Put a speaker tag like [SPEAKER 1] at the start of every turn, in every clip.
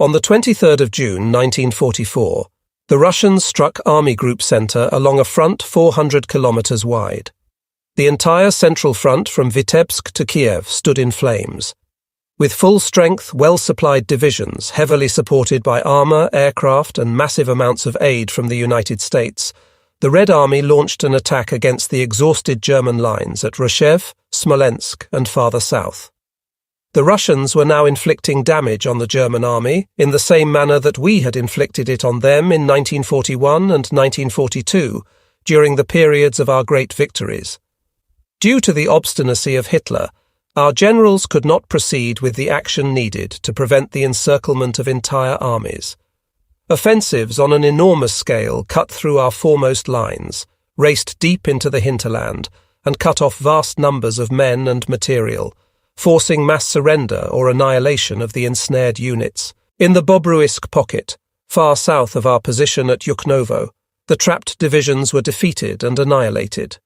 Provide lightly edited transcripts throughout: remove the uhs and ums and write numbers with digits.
[SPEAKER 1] On the 23rd of June 1944, the Russians struck Army Group Center along a front 400 kilometers wide. The entire central front from Vitebsk to Kiev stood in flames. With full-strength, well-supplied divisions heavily supported by armor, aircraft, and massive amounts of aid from the United States, the Red Army launched an attack against the exhausted German lines at Rzhev, Smolensk, and farther south. The Russians were now inflicting damage on the German army in the same manner that we had inflicted it on them in 1941 and 1942, during the periods of our great victories. Due to the obstinacy of Hitler, our generals could not proceed with the action needed to prevent the encirclement of entire armies. Offensives on an enormous scale cut through our foremost lines, raced deep into the hinterland, and cut off vast numbers of men and material, forcing mass surrender or annihilation of the ensnared units. In the Bobruisk pocket, far south of our position at Yuknovo, the trapped divisions were defeated and annihilated.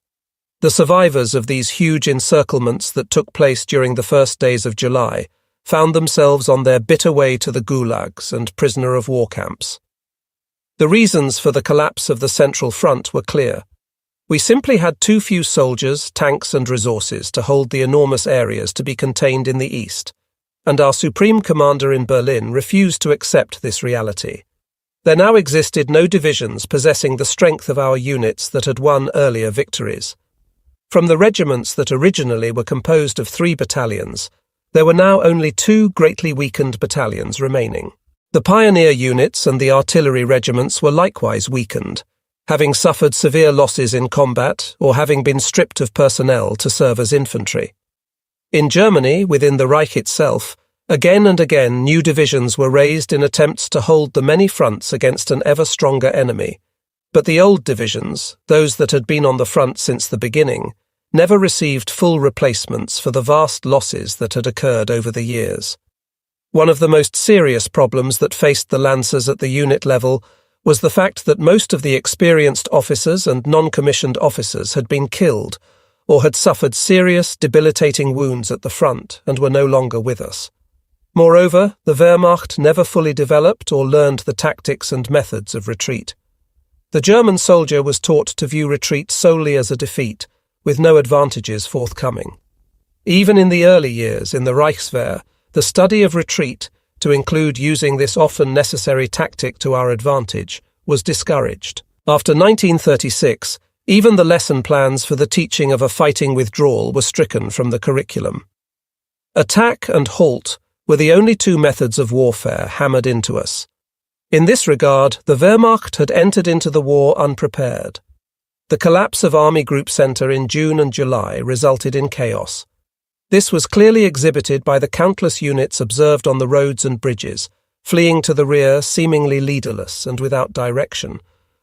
[SPEAKER 1] The survivors of these huge encirclements that took place during the first days of July found themselves on their bitter way to the gulags and prisoner of war camps. The reasons for the collapse of the Central Front were clear. We simply had too few soldiers, tanks, and resources to hold the enormous areas to be contained in the east, and our Supreme Commander in Berlin refused to accept this reality. There now existed no divisions possessing the strength of our units that had won earlier victories. From the regiments that originally were composed of 3 battalions, there were now only 2 greatly weakened battalions remaining. The pioneer units and the artillery regiments were likewise weakened, having suffered severe losses in combat or having been stripped of personnel to serve as infantry. In Germany, within the Reich itself, again and again new divisions were raised in attempts to hold the many fronts against an ever stronger enemy, but the old divisions, those that had been on the front since the beginning, never received full replacements for the vast losses that had occurred over the years. One of the most serious problems that faced the Lancers at the unit level was the fact that most of the experienced officers and non-commissioned officers had been killed or had suffered serious, debilitating wounds at the front and were no longer with us. Moreover, the Wehrmacht never fully developed or learned the tactics and methods of retreat. The German soldier was taught to view retreat solely as a defeat, with no advantages forthcoming. Even in the early years in the Reichswehr, the study of retreat, to include using this often necessary tactic to our advantage, was discouraged. After 1936, even the lesson plans for the teaching of a fighting withdrawal were stricken from the curriculum. Attack and halt were the only 2 methods of warfare hammered into us. In this regard, the Wehrmacht had entered into the war unprepared. The collapse of Army Group Center in June and July resulted in chaos. This was clearly exhibited by the countless units observed on the roads and bridges, fleeing to the rear seemingly leaderless and without direction,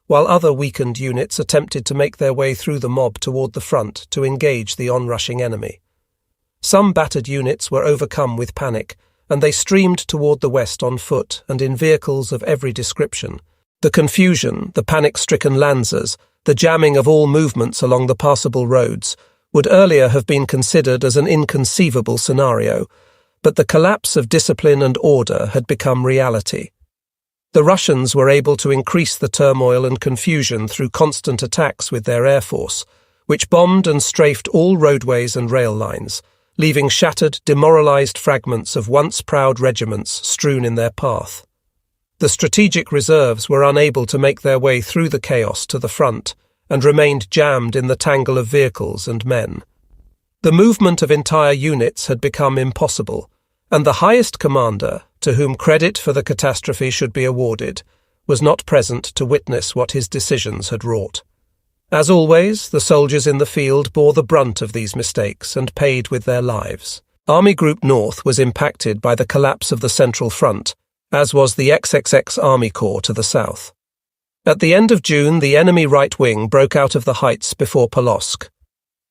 [SPEAKER 1] while other weakened units attempted to make their way through the mob toward the front to engage the onrushing enemy. Some battered units were overcome with panic, and they streamed toward the west on foot and in vehicles of every description. The confusion, the panic-stricken Lancers, the jamming of all movements along the passable roads, would earlier have been considered as an inconceivable scenario, but the collapse of discipline and order had become reality. The Russians were able to increase the turmoil and confusion through constant attacks with their air force, which bombed and strafed all roadways and rail lines, leaving shattered, demoralized fragments of once proud regiments strewn in their path. The strategic reserves were unable to make their way through the chaos to the front, and remained jammed in the tangle of vehicles and men. The movement of entire units had become impossible, and the highest commander, to whom credit for the catastrophe should be awarded, was not present to witness what his decisions had wrought. As always, the soldiers in the field bore the brunt of these mistakes and paid with their lives. Army Group North was impacted by the collapse of the Central Front, as was the XXX Army Corps to the south. At the end of June, the enemy right wing broke out of the heights before Polotsk.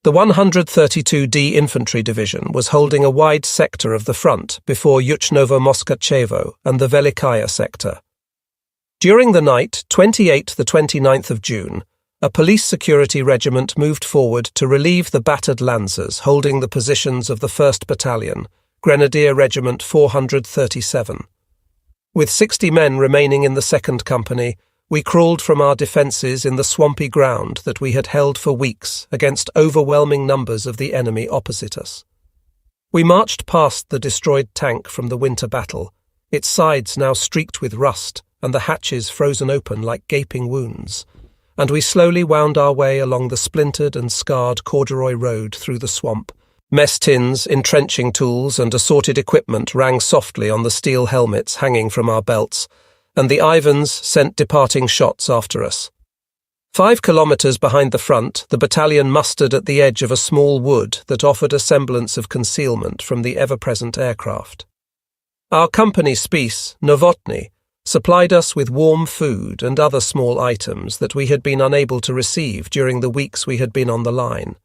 [SPEAKER 1] The 132d Infantry Division was holding a wide sector of the front before Yuchnovo-Moskachevo and the Velikaya sector. During the night, 28–29th of June, a police security regiment moved forward to relieve the battered Lancers holding the positions of the 1st Battalion, Grenadier Regiment 437. With 60 men remaining in the second company, we crawled from our defences in the swampy ground that we had held for weeks against overwhelming numbers of the enemy opposite us. We marched past the destroyed tank from the winter battle, its sides now streaked with rust and the hatches frozen open like gaping wounds, and we slowly wound our way along the splintered and scarred corduroy road through the swamp. Mess tins, entrenching tools and assorted equipment rang softly on the steel helmets hanging from our belts, and the Ivans sent departing shots after us. 5 kilometres behind the front, the battalion mustered at the edge of a small wood that offered a semblance of concealment from the ever-present aircraft. Our company specie, Novotny, supplied us with warm food and other small items that we had been unable to receive during the weeks we had been on the line.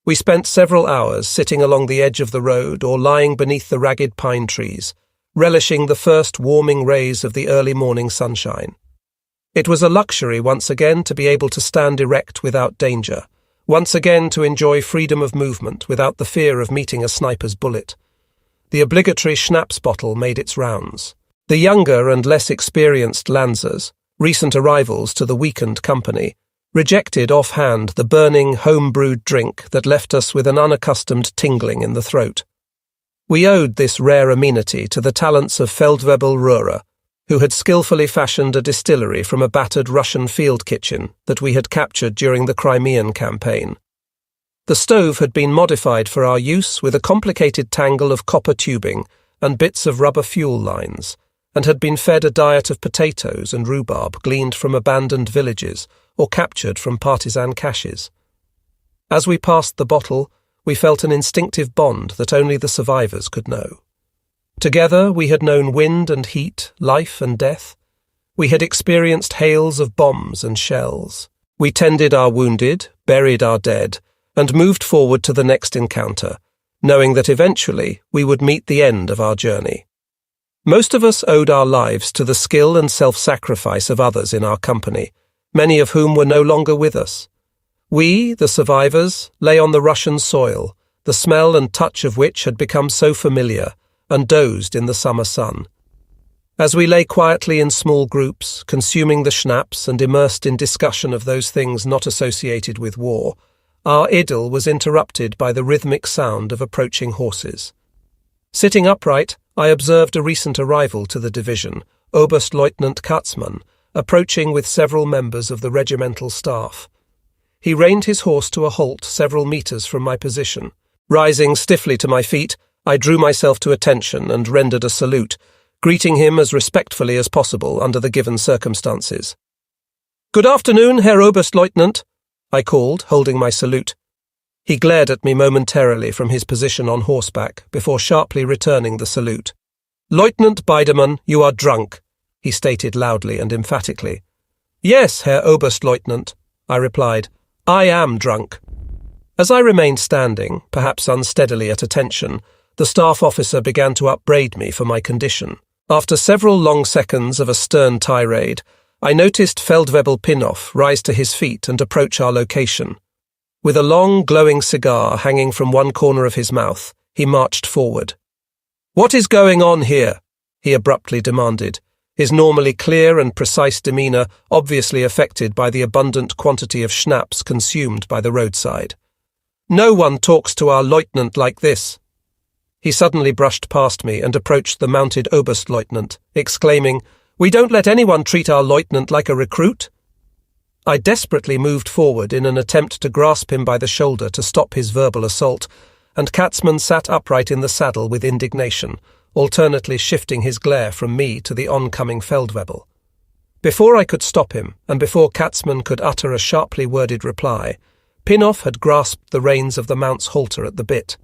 [SPEAKER 1] We spent several hours sitting along the edge of the road or lying beneath the ragged pine trees, relishing the first warming rays of the early morning sunshine. It was a luxury once again to be able to stand erect without danger, once again to enjoy freedom of movement without the fear of meeting a sniper's bullet. The obligatory schnapps bottle made its rounds. The younger and less experienced Lancers, recent arrivals to the weakened company, rejected offhand the burning, home-brewed drink that left us with an unaccustomed tingling in the throat. We owed this rare amenity to the talents of Feldwebel Röhrer, who had skillfully fashioned a distillery from a battered Russian field kitchen that we had captured during the Crimean campaign. The stove had been modified for our use with a complicated tangle of copper tubing and bits of rubber fuel lines, and had been fed a diet of potatoes and rhubarb gleaned from abandoned villages or captured from partisan caches. As we passed the bottle, we felt an instinctive bond that only the survivors could know. Together we had known wind and heat, life and death. We had experienced hails of bombs and shells. We tended our wounded, buried our dead, and moved forward to the next encounter, knowing that eventually we would meet the end of our journey. Most of us owed our lives to the skill and self-sacrifice of others in our company, many of whom were no longer with us. We, the survivors, lay on the Russian soil, the smell and touch of which had become so familiar, and dozed in the summer sun. As we lay quietly in small groups, consuming the schnapps and immersed in discussion of those things not associated with war, our idyll was interrupted by the rhythmic sound of approaching horses. Sitting upright, I observed a recent arrival to the division, Oberstleutnant Katzmann, approaching with several members of the regimental staff. He reined his horse to a halt several metres from my position. Rising stiffly to my feet, I drew myself to attention and rendered a salute, greeting him as respectfully as possible under the given circumstances. "Good afternoon, Herr Oberstleutnant," I called, holding my salute. He glared at me momentarily from his position on horseback before sharply returning the salute. "Lieutenant Biedermann, you are drunk," he stated loudly and emphatically. "Yes, Herr Oberstleutnant," I replied. "I am drunk." As I remained standing, perhaps unsteadily at attention, the staff officer began to upbraid me for my condition. After several long seconds of a stern tirade, I noticed Feldwebel Pinnoff rise to his feet and approach our location. With a long, glowing cigar hanging from one corner of his mouth, he marched forward. "What is going on here?" he abruptly demanded, his normally clear and precise demeanour obviously affected by the abundant quantity of schnapps consumed by the roadside. "No one talks to our lieutenant like this." He suddenly brushed past me and approached the mounted Oberstleutnant, exclaiming, "We don't let anyone treat our lieutenant like a recruit." I desperately moved forward in an attempt to grasp him by the shoulder to stop his verbal assault, and Katzmann sat upright in the saddle with indignation, alternately shifting his glare from me to the oncoming Feldwebel. Before I could stop him, and before Katzmann could utter a sharply worded reply, Pinnoff had grasped the reins of the mount's halter at the bit.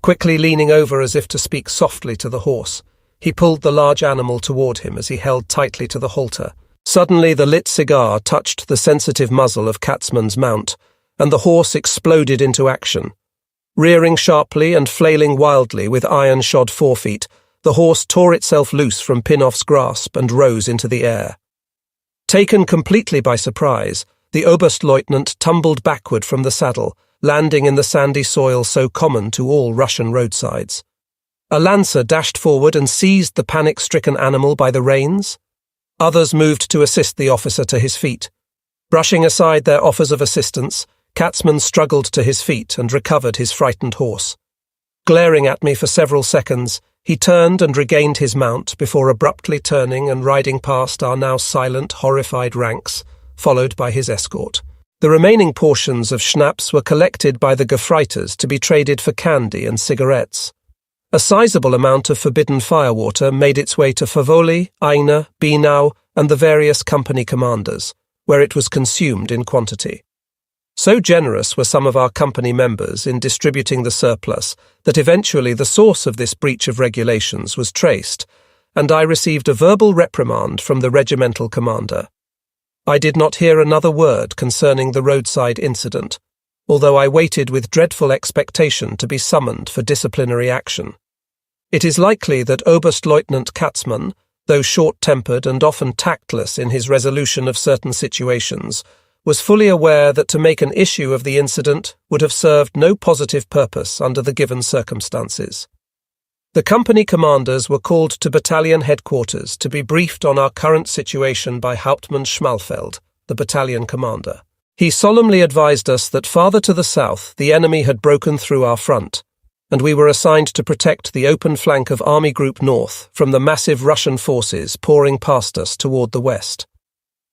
[SPEAKER 1] Quickly leaning over as if to speak softly to the horse, he pulled the large animal toward him as he held tightly to the halter. Suddenly the lit cigar touched the sensitive muzzle of Katzmann's mount, and the horse exploded into action. Rearing sharply and flailing wildly with iron-shod forefeet, the horse tore itself loose from Pinnoff's grasp and rose into the air. Taken completely by surprise, the Oberstleutnant tumbled backward from the saddle, landing in the sandy soil so common to all Russian roadsides. A lancer dashed forward and seized the panic-stricken animal by the reins. Others moved to assist the officer to his feet. Brushing aside their offers of assistance, Katzman struggled to his feet and recovered his frightened horse. Glaring at me for several seconds, he turned and regained his mount before abruptly turning and riding past our now silent, horrified ranks, followed by his escort. The remaining portions of schnapps were collected by the Gefreiters to be traded for candy and cigarettes. A sizable amount of forbidden firewater made its way to Favoli, Aina, Binau, and the various company commanders, where it was consumed in quantity. So generous were some of our company members in distributing the surplus that eventually the source of this breach of regulations was traced, and I received a verbal reprimand from the regimental commander. I did not hear another word concerning the roadside incident, although I waited with dreadful expectation to be summoned for disciplinary action. It is likely that Oberstleutnant Katzman, though short-tempered and often tactless in his resolution of certain situations, was fully aware that to make an issue of the incident would have served no positive purpose under the given circumstances. The company commanders were called to battalion headquarters to be briefed on our current situation by Hauptmann Schmalfeld, the battalion commander. He solemnly advised us that farther to the south the enemy had broken through our front, and we were assigned to protect the open flank of Army Group North from the massive Russian forces pouring past us toward the west.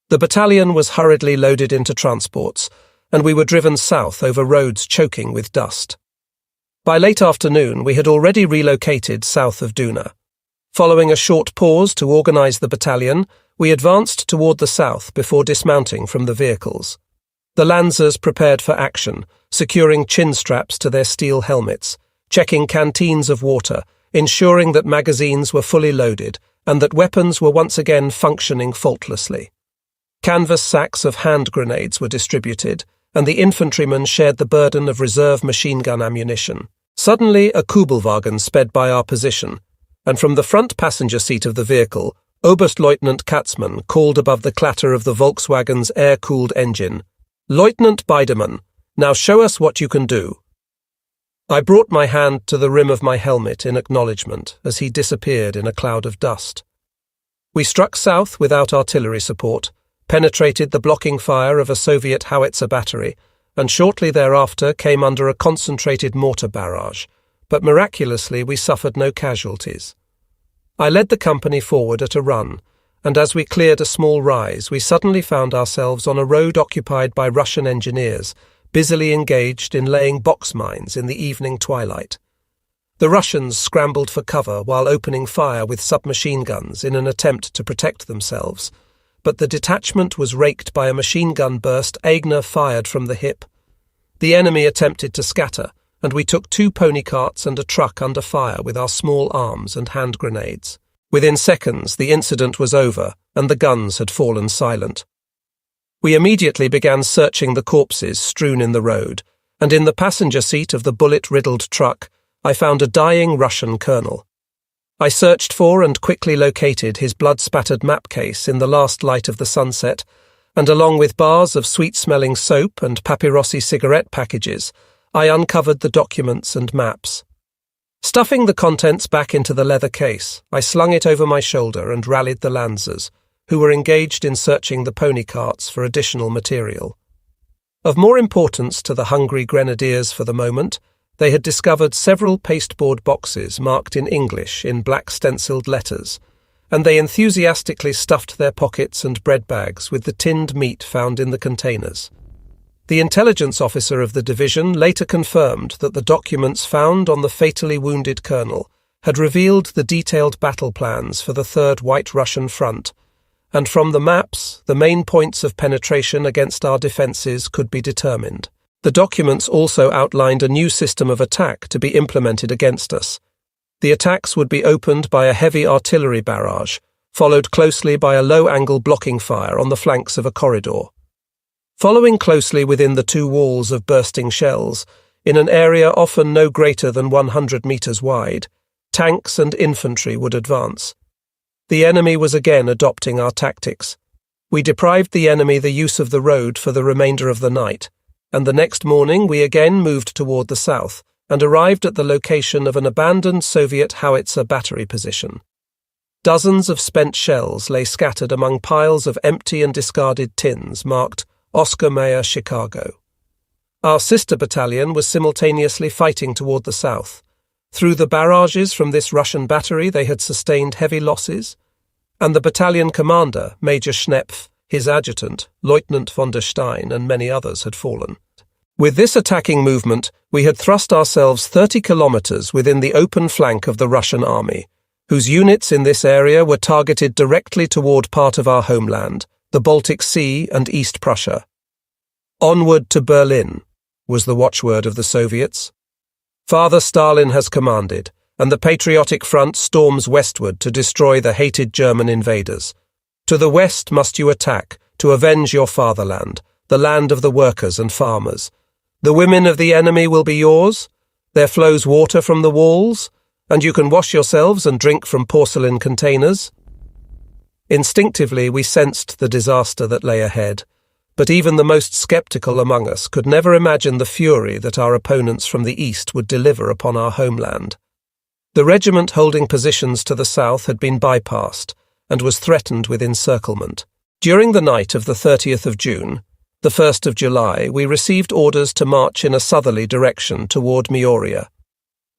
[SPEAKER 1] The battalion was hurriedly loaded into transports, and we were driven south over roads choking with dust. By late afternoon, we had already relocated south of Duna. Following a short pause to organize the battalion, we advanced toward the south before dismounting from the vehicles. The Lancers prepared for action, securing chin straps to their steel helmets, checking canteens of water, ensuring that magazines were fully loaded and that weapons were once again functioning faultlessly. Canvas sacks of hand grenades were distributed, and the infantrymen shared the burden of reserve machine gun ammunition. Suddenly, a Kubelwagen sped by our position, and from the front passenger seat of the vehicle, Oberstleutnant Katzman called above the clatter of the Volkswagen's air-cooled engine, "Lieutenant Biedermann, now show us what you can do." I brought my hand to the rim of my helmet in acknowledgement as he disappeared in a cloud of dust. We struck south without artillery support, penetrated the blocking fire of a Soviet howitzer battery, and shortly thereafter came under a concentrated mortar barrage, but miraculously we suffered no casualties. I led the company forward at a run, and as we cleared a small rise, we suddenly found ourselves on a road occupied by Russian engineers, busily engaged in laying box mines in the evening twilight. The Russians scrambled for cover while opening fire with submachine guns in an attempt to protect themselves, but the detachment was raked by a machine gun burst Aigner fired from the hip. The enemy attempted to scatter, and we took 2 pony carts and a truck under fire with our small arms and hand grenades. Within seconds, the incident was over, and the guns had fallen silent. We immediately began searching the corpses strewn in the road, and in the passenger seat of the bullet-riddled truck, I found a dying Russian colonel. I searched for and quickly located his blood-spattered map case in the last light of the sunset, and along with bars of sweet-smelling soap and papyrossi cigarette packages, I uncovered the documents and maps. Stuffing the contents back into the leather case, I slung it over my shoulder and rallied the Lancers, who were engaged in searching the pony carts for additional material. Of more importance to the hungry grenadiers for the moment, they had discovered several pasteboard boxes marked in English in black stenciled letters, and they enthusiastically stuffed their pockets and bread bags with the tinned meat found in the containers. The intelligence officer of the division later confirmed that the documents found on the fatally wounded colonel had revealed the detailed battle plans for the Third White Russian Front, and from the maps, the main points of penetration against our defences could be determined. The documents also outlined a new system of attack to be implemented against us. The attacks would be opened by a heavy artillery barrage, followed closely by a low-angle blocking fire on the flanks of a corridor. Following closely within the 2 walls of bursting shells, in an area often no greater than 100 metres wide, tanks and infantry would advance. The enemy was again adopting our tactics. We deprived the enemy the use of the road for the remainder of the night, and the next morning we again moved toward the south and arrived at the location of an abandoned Soviet howitzer battery position. Dozens of spent shells lay scattered among piles of empty and discarded tins marked Oscar Mayer, Chicago. Our sister battalion was simultaneously fighting toward the south. Through the barrages from this Russian battery they had sustained heavy losses, and the battalion commander, Major Schnepf, his adjutant, Lieutenant von der Stein, and many others had fallen. With this attacking movement, we had thrust ourselves 30 kilometers within the open flank of the Russian army, whose units in this area were targeted directly toward part of our homeland, the Baltic Sea and East Prussia. "Onward to Berlin," was the watchword of the Soviets. "Father Stalin has commanded, and the Patriotic Front storms westward to destroy the hated German invaders. To the west must you attack, to avenge your fatherland, the land of the workers and farmers. The women of the enemy will be yours. There flows water from the walls, and you can wash yourselves and drink from porcelain containers." Instinctively, we sensed the disaster that lay ahead, but even the most skeptical among us could never imagine the fury that our opponents from the east would deliver upon our homeland. The regiment holding positions to the south had been bypassed and was threatened with encirclement. During the night of the 30th of June, the 1st of July, we received orders to march in a southerly direction toward Memoir.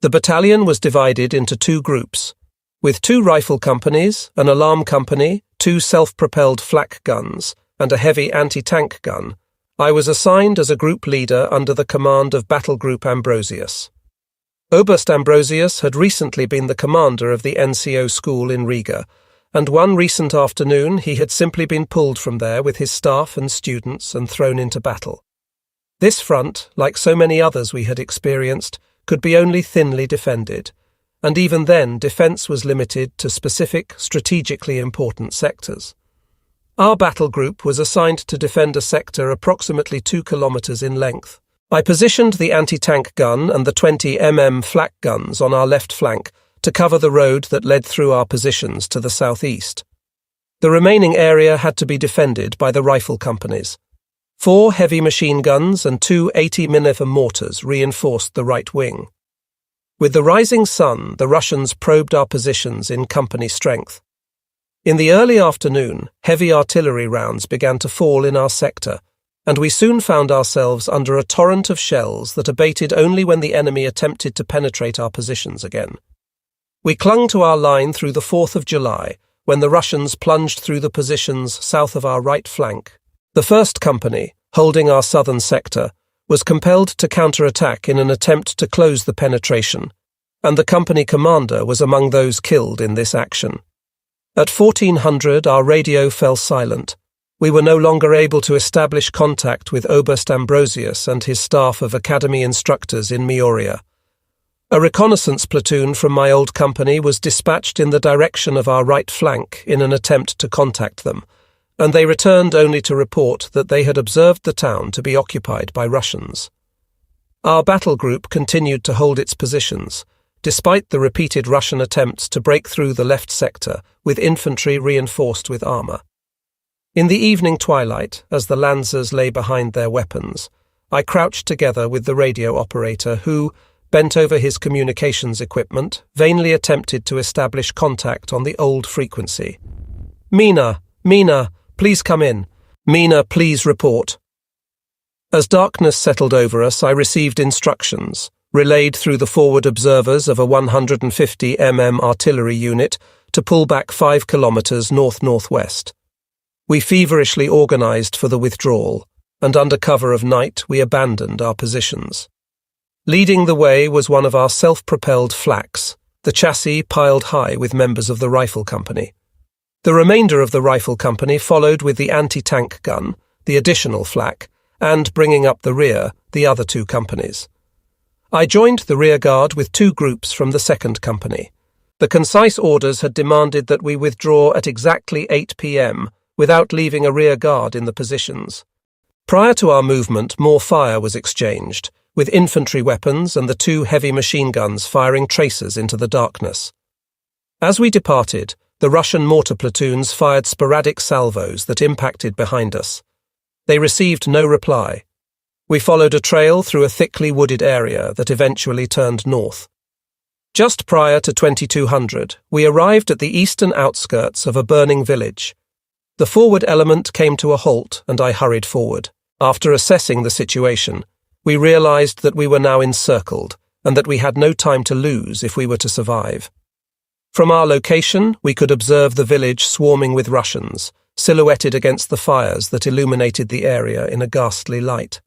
[SPEAKER 1] The battalion was divided into two groups, with 2 rifle companies, an alarm company, 2 self-propelled flak guns, and a heavy anti-tank gun. I was assigned as a group leader under the command of Battle Group Ambrosius. Oberst Ambrosius had recently been the commander of the NCO school in Riga, and one recent afternoon he had simply been pulled from there with his staff and students and thrown into battle. This front, like so many others we had experienced, could be only thinly defended, and even then defence was limited to specific, strategically important sectors. Our battle group was assigned to defend a sector approximately 2 kilometres in length. I positioned the anti-tank gun and the 20 mm flak guns on our left flank to cover the road that led through our positions to the southeast. The remaining area had to be defended by the rifle companies. 4 heavy machine guns and 2 80mm mortars reinforced the right wing. With the rising sun, the Russians probed our positions in company strength. In the early afternoon, heavy artillery rounds began to fall in our sector, and we soon found ourselves under a torrent of shells that abated only when the enemy attempted to penetrate our positions again. We clung to our line through the 4th of July, when the Russians plunged through the positions south of our right flank. The 1st Company, holding our southern sector, was compelled to counterattack in an attempt to close the penetration, and the company commander was among those killed in this action. At 1400, our radio fell silent. We were no longer able to establish contact with Oberst Ambrosius and his staff of academy instructors in Memoir. A reconnaissance platoon from my old company was dispatched in the direction of our right flank in an attempt to contact them, and they returned only to report that they had observed the town to be occupied by Russians. Our battle group continued to hold its positions, despite the repeated Russian attempts to break through the left sector with infantry reinforced with armour. In the evening twilight, as the Lancers lay behind their weapons, I crouched together with the radio operator who, bent over his communications equipment, vainly attempted to establish contact on the old frequency. "Mina, please come in. Mina, please report." As darkness settled over us, I received instructions, relayed through the forward observers of a 150 mm artillery unit, to pull back 5 kilometres north-northwest. We feverishly organised for the withdrawal, and under cover of night we abandoned our positions. Leading the way was one of our self-propelled flaks, the chassis piled high with members of the rifle company. The remainder of the rifle company followed with the anti-tank gun, the additional flak, and, bringing up the rear, the other 2 companies. I joined the rear guard with 2 groups from the 2nd Company. The concise orders had demanded that we withdraw at exactly 8 p.m., without leaving a rear guard in the positions. Prior to our movement, more fire was exchanged, with infantry weapons and the 2 heavy machine guns firing tracers into the darkness. As we departed, the Russian mortar platoons fired sporadic salvos that impacted behind us. They received no reply. We followed a trail through a thickly wooded area that eventually turned north. Just prior to 2200, we arrived at the eastern outskirts of a burning village. The forward element came to a halt, and I hurried forward. After assessing the situation, we realized that we were now encircled, and that we had no time to lose if we were to survive. From our location, we could observe the village swarming with Russians, silhouetted against the fires that illuminated the area in a ghastly light.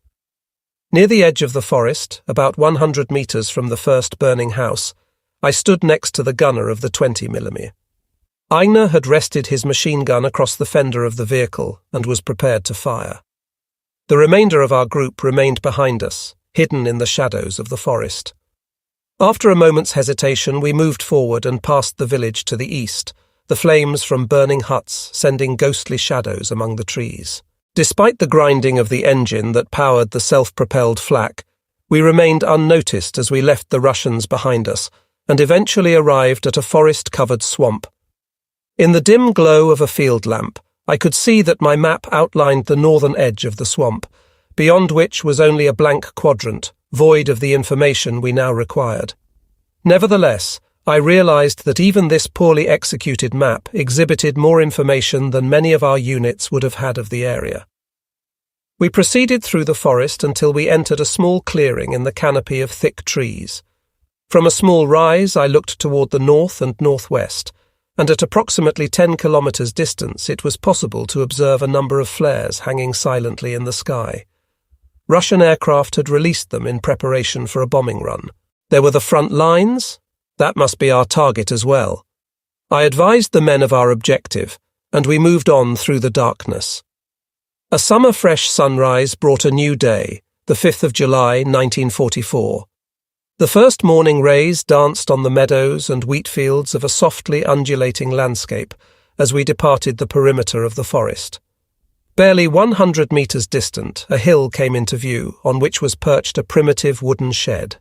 [SPEAKER 1] Near the edge of the forest, about 100 meters from the first burning house, I stood next to the gunner of the 20mm. Aigner had rested his machine gun across the fender of the vehicle and was prepared to fire. The remainder of our group remained behind us, hidden in the shadows of the forest. After a moment's hesitation, we moved forward and passed the village to the east, the flames from burning huts sending ghostly shadows among the trees. Despite the grinding of the engine that powered the self-propelled flak, we remained unnoticed as we left the Russians behind us and eventually arrived at a forest-covered swamp. In the dim glow of a field lamp, I could see that my map outlined the northern edge of the swamp, beyond which was only a blank quadrant, void of the information we now required. Nevertheless, I realized that even this poorly executed map exhibited more information than many of our units would have had of the area. We proceeded through the forest until we entered a small clearing in the canopy of thick trees. From a small rise, I looked toward the north and northwest, and at approximately 10 kilometers distance it was possible to observe a number of flares hanging silently in the sky. Russian aircraft had released them in preparation for a bombing run. There were the front lines. That must be our target as well. I advised the men of our objective, and we moved on through the darkness. A summer-fresh sunrise brought a new day, the 5th of July, 1944. The first morning rays danced on the meadows and wheat fields of a softly undulating landscape as we departed the perimeter of the forest. Barely 100 meters distant, a hill came into view, on which was perched a primitive wooden shed.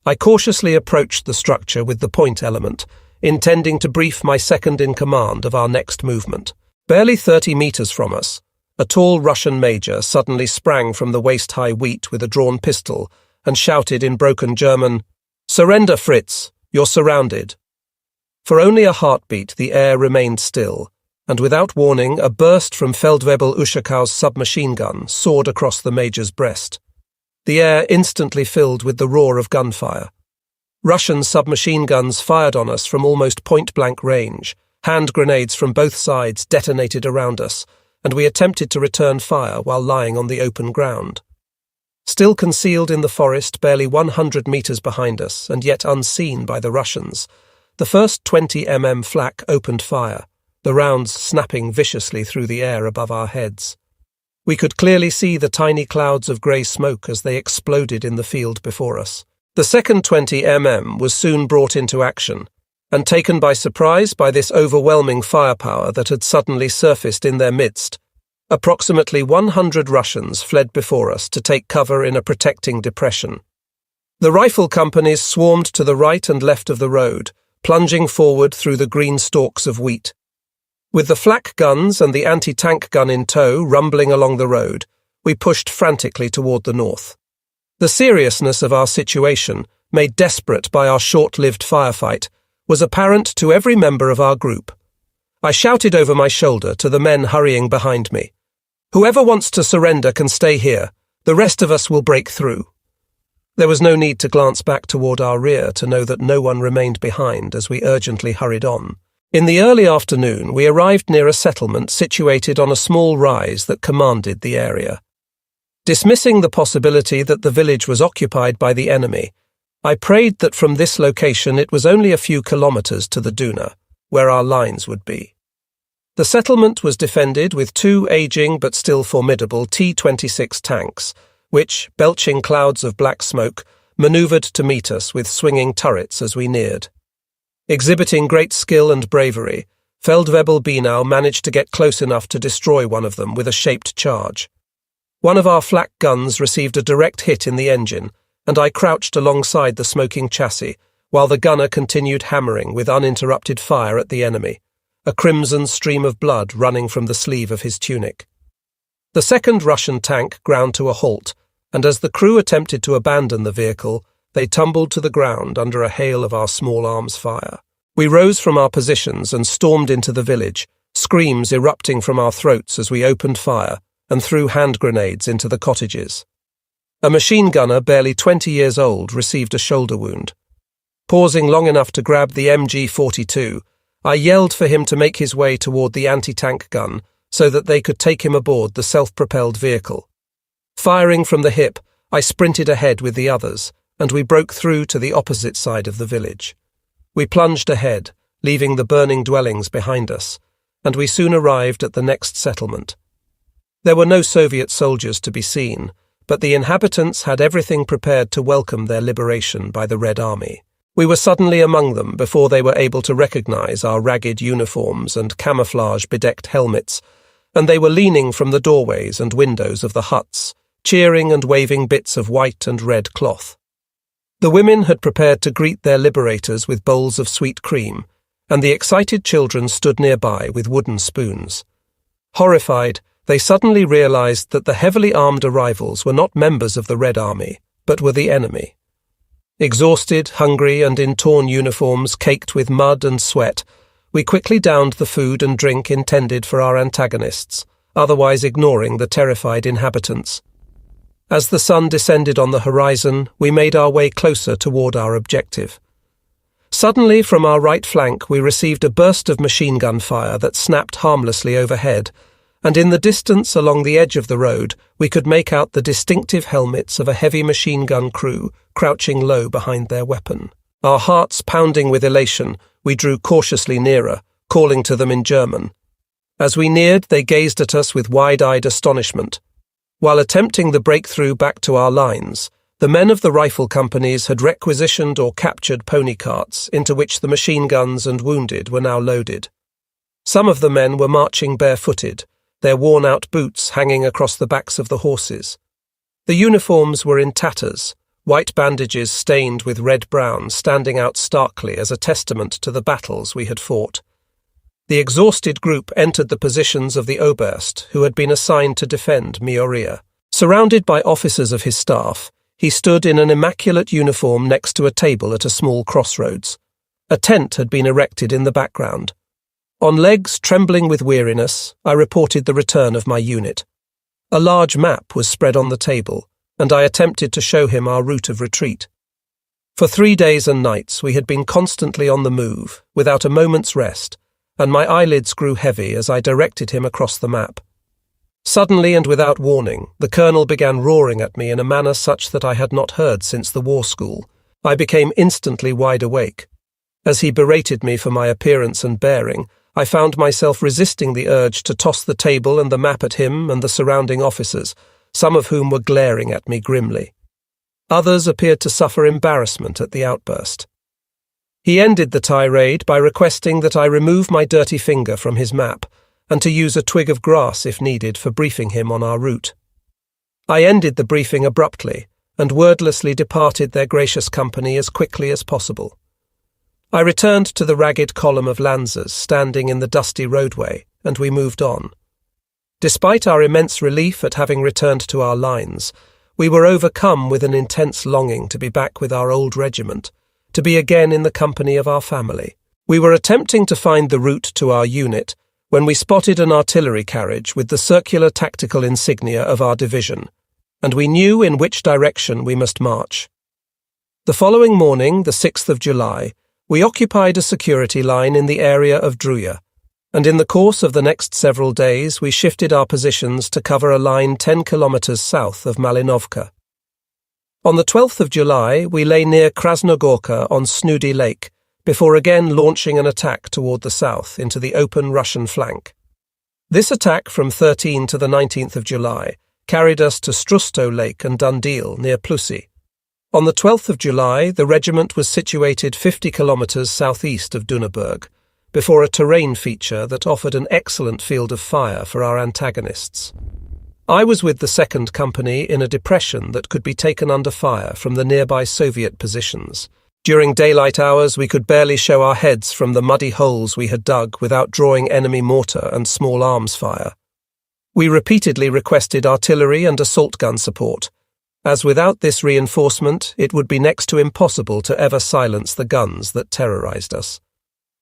[SPEAKER 1] I cautiously approached the structure with the point element, intending to brief my second-in-command of our next movement. Barely 30 meters from us, a tall Russian major suddenly sprang from the waist-high wheat with a drawn pistol and shouted in broken German, "Surrender, Fritz! You're surrounded!" For only a heartbeat the air remained still, and without warning a burst from Feldwebel Ushakow's submachine gun soared across the major's breast. The air instantly filled with the roar of gunfire. Russian submachine guns fired on us from almost point-blank range. Hand grenades from both sides detonated around us, and we attempted to return fire while lying on the open ground. Still concealed in the forest barely 100 meters behind us, and yet unseen by the Russians, the first 20mm flak opened fire, the rounds snapping viciously through the air above our heads. We could clearly see the tiny clouds of grey smoke as they exploded in the field before us. The second 20mm was soon brought into action, and taken by surprise by this overwhelming firepower that had suddenly surfaced in their midst, approximately 100 Russians fled before us to take cover in a protecting depression. The rifle companies swarmed to the right and left of the road, plunging forward through the green stalks of wheat. With the flak guns and the anti-tank gun in tow rumbling along the road, we pushed frantically toward the north. The seriousness of our situation, made desperate by our short-lived firefight, was apparent to every member of our group. I shouted over my shoulder to the men hurrying behind me, "Whoever wants to surrender can stay here. The rest of us will break through." There was no need to glance back toward our rear to know that no one remained behind as we urgently hurried on. In the early afternoon, we arrived near a settlement situated on a small rise that commanded the area. Dismissing the possibility that the village was occupied by the enemy, I prayed that from this location it was only a few kilometers to the Duna, where our lines would be. The settlement was defended with two aging but still formidable T-26 tanks, which, belching clouds of black smoke, maneuvered to meet us with swinging turrets as we neared. Exhibiting great skill and bravery, Feldwebel Binau managed to get close enough to destroy one of them with a shaped charge. One of our flak guns received a direct hit in the engine, and I crouched alongside the smoking chassis, while the gunner continued hammering with uninterrupted fire at the enemy, a crimson stream of blood running from the sleeve of his tunic. The second Russian tank ground to a halt, and as the crew attempted to abandon the vehicle, they tumbled to the ground under a hail of our small arms fire. We rose from our positions and stormed into the village, screams erupting from our throats as we opened fire and threw hand grenades into the cottages. A machine gunner barely 20 years old received a shoulder wound. Pausing long enough to grab the MG-42, I yelled for him to make his way toward the anti-tank gun so that they could take him aboard the self-propelled vehicle. Firing from the hip, I sprinted ahead with the others, and we broke through to the opposite side of the village. We plunged ahead, leaving the burning dwellings behind us, and we soon arrived at the next settlement. There were no Soviet soldiers to be seen, but the inhabitants had everything prepared to welcome their liberation by the Red Army. We were suddenly among them before they were able to recognize our ragged uniforms and camouflage-bedecked helmets, and they were leaning from the doorways and windows of the huts, cheering and waving bits of white and red cloth. The women had prepared to greet their liberators with bowls of sweet cream, and the excited children stood nearby with wooden spoons. Horrified, they suddenly realized that the heavily armed arrivals were not members of the Red Army, but were the enemy. Exhausted, hungry, and in torn uniforms caked with mud and sweat, we quickly downed the food and drink intended for our antagonists, otherwise ignoring the terrified inhabitants. As the sun descended on the horizon, we made our way closer toward our objective. Suddenly, from our right flank, we received a burst of machine gun fire that snapped harmlessly overhead, and in the distance along the edge of the road, we could make out the distinctive helmets of a heavy machine gun crew crouching low behind their weapon. Our hearts pounding with elation, we drew cautiously nearer, calling to them in German. As we neared, they gazed at us with wide-eyed astonishment. While attempting the breakthrough back to our lines, the men of the rifle companies had requisitioned or captured pony carts into which the machine guns and wounded were now loaded. Some of the men were marching barefooted, their worn-out boots hanging across the backs of the horses. The uniforms were in tatters, white bandages stained with red-brown standing out starkly as a testament to the battles we had fought. The exhausted group entered the positions of the Oberst, who had been assigned to defend Memoir. Surrounded by officers of his staff, he stood in an immaculate uniform next to a table at a small crossroads. A tent had been erected in the background. On legs trembling with weariness, I reported the return of my unit. A large map was spread on the table, and I attempted to show him our route of retreat. For 3 days and nights we had been constantly on the move, without a moment's rest, and my eyelids grew heavy as I directed him across the map. Suddenly and without warning, the colonel began roaring at me in a manner such that I had not heard since the war school. I became instantly wide awake. As he berated me for my appearance and bearing, I found myself resisting the urge to toss the table and the map at him and the surrounding officers, some of whom were glaring at me grimly. Others appeared to suffer embarrassment at the outburst. He ended the tirade by requesting that I remove my dirty finger from his map and to use a twig of grass if needed for briefing him on our route. I ended the briefing abruptly and wordlessly departed their gracious company as quickly as possible. I returned to the ragged column of Lancers standing in the dusty roadway, and we moved on. Despite our immense relief at having returned to our lines, we were overcome with an intense longing to be back with our old regiment, to be again in the company of our family. We were attempting to find the route to our unit when we spotted an artillery carriage with the circular tactical insignia of our division, and we knew in which direction we must march. The following morning, the 6th of July, we occupied a security line in the area of Druya, and in the course of the next several days we shifted our positions to cover a line 10 kilometers south of Malinovka. On the 12th of July, we lay near Krasnogorka on Snudy Lake, before again launching an attack toward the south into the open Russian flank. This attack from 13 to the 19th of July carried us to Strusto Lake and Dundeel near Plusy. On the 12th of July, the regiment was situated 50 kilometers southeast of Dunaburg, before a terrain feature that offered an excellent field of fire for our antagonists. I was with the 2nd Company in a depression that could be taken under fire from the nearby Soviet positions. During daylight hours, we could barely show our heads from the muddy holes we had dug without drawing enemy mortar and small arms fire. We repeatedly requested artillery and assault gun support, as without this reinforcement it would be next to impossible to ever silence the guns that terrorized us.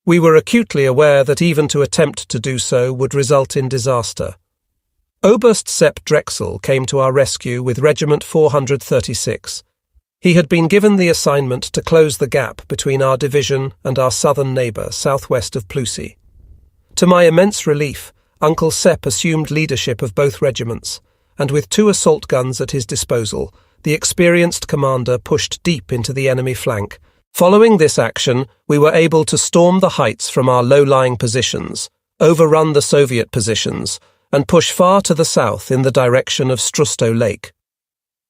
[SPEAKER 1] We were acutely aware that even to attempt to do so would result in disaster. Oberst Sepp Drechsel came to our rescue with Regiment 436. He had been given the assignment to close the gap between our division and our southern neighbour southwest of Plousy. To my immense relief, Uncle Sepp assumed leadership of both regiments, and with 2 assault guns at his disposal, the experienced commander pushed deep into the enemy flank. Following this action, we were able to storm the heights from our low-lying positions, overrun the Soviet positions, and push far to the south in the direction of Strustow Lake.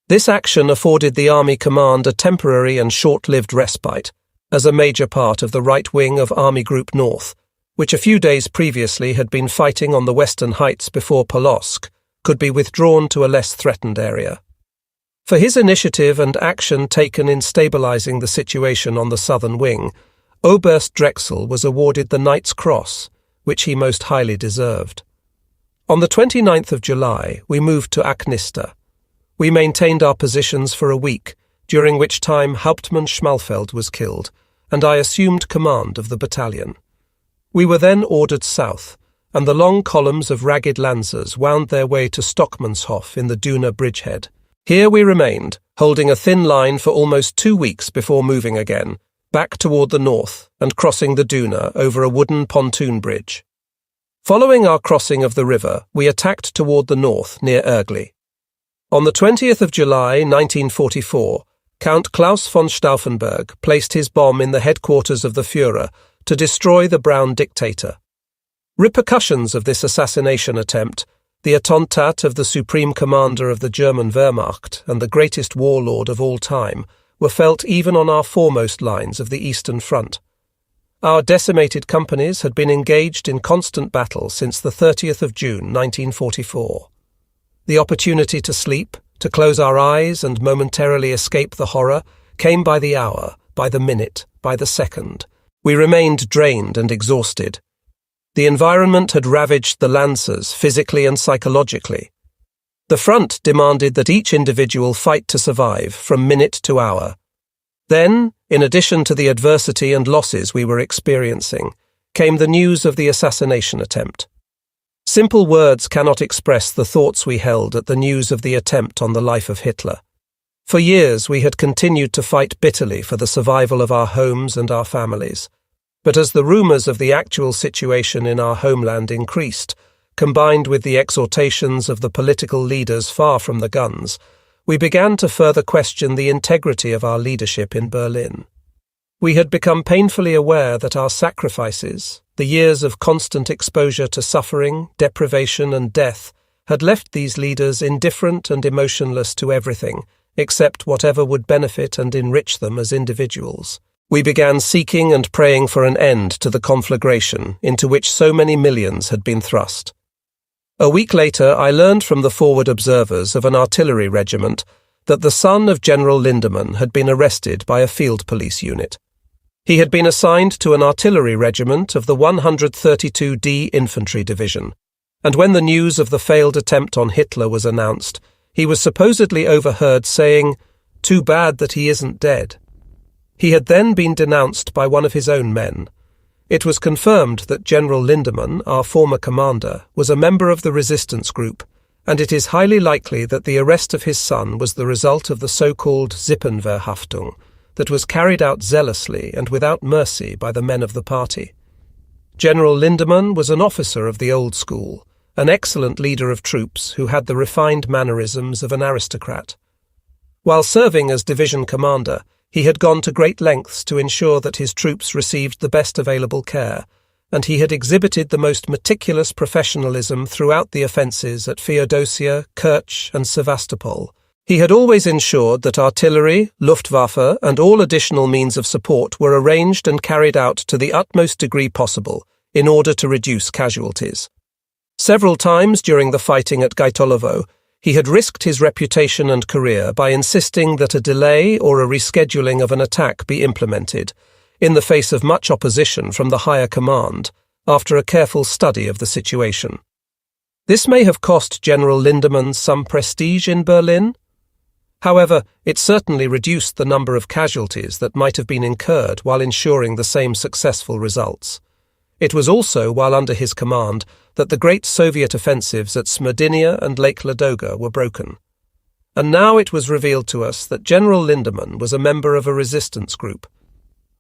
[SPEAKER 1] This action afforded the Army Command a temporary and short-lived respite, as a major part of the right wing of Army Group North, which a few days previously had been fighting on the western heights before Polotsk, could be withdrawn to a less threatened area. For his initiative and action taken in stabilizing the situation on the southern wing, Oberst Drechsel was awarded the Knight's Cross, which he most highly deserved. On the 29th of July, we moved to Aknista. We maintained our positions for a week, during which time Hauptmann Schmalfeld was killed, and I assumed command of the battalion. We were then ordered south, and the long columns of ragged Lancers wound their way to Stockmannshof in the Duna bridgehead. Here we remained, holding a thin line for almost 2 weeks before moving again, back toward the north and crossing the Duna over a wooden pontoon bridge. Following our crossing of the river, we attacked toward the north near Ergli. On the 20th of July 1944, Count Klaus von Stauffenberg placed his bomb in the headquarters of the Führer to destroy the Brown dictator. Repercussions of this assassination attempt, the attentat of the supreme commander of the German Wehrmacht and the greatest warlord of all time, were felt even on our foremost lines of the Eastern Front. Our decimated companies had been engaged in constant battle since the 30th of June 1944. The opportunity to sleep, to close our eyes and momentarily escape the horror, came by the hour, by the minute, by the second. We remained drained and exhausted. The environment had ravaged the Lancers physically and psychologically. The front demanded that each individual fight to survive from minute to hour. Then, in addition to the adversity and losses we were experiencing, came the news of the assassination attempt. Simple words cannot express the thoughts we held at the news of the attempt on the life of Hitler. For years we had continued to fight bitterly for the survival of our homes and our families. But as the rumours of the actual situation in our homeland increased, combined with the exhortations of the political leaders far from the guns, we began to further question the integrity of our leadership in Berlin. We had become painfully aware that our sacrifices, the years of constant exposure to suffering, deprivation and death, had left these leaders indifferent and emotionless to everything, except whatever would benefit and enrich them as individuals. We began seeking and praying for an end to the conflagration into which so many millions had been thrust. A week later, I learned from the forward observers of an artillery regiment that the son of General Lindemann had been arrested by a field police unit. He had been assigned to an artillery regiment of the 132d Infantry Division, and when the news of the failed attempt on Hitler was announced, he was supposedly overheard saying, "Too bad that he isn't dead." He had then been denounced by one of his own men. It was confirmed that General Lindemann, our former commander, was a member of the resistance group, and it is highly likely that the arrest of his son was the result of the so-called Sippenverhaftung that was carried out zealously and without mercy by the men of the party. General Lindemann was an officer of the old school, an excellent leader of troops who had the refined mannerisms of an aristocrat. While serving as division commander, he had gone to great lengths to ensure that his troops received the best available care, and he had exhibited the most meticulous professionalism throughout the offences at Feodosia, Kerch and Sevastopol. He had always ensured that artillery, Luftwaffe and all additional means of support were arranged and carried out to the utmost degree possible in order to reduce casualties. Several times during the fighting at Gaitolovo, he had risked his reputation and career by insisting that a delay or a rescheduling of an attack be implemented, in the face of much opposition from the higher command, after a careful study of the situation. This may have cost General Lindemann some prestige in Berlin. However, it certainly reduced the number of casualties that might have been incurred while ensuring the same successful results. It was also while under his command that the great Soviet offensives at Smyrdinia and Lake Ladoga were broken. And now it was revealed to us that General Lindemann was a member of a resistance group.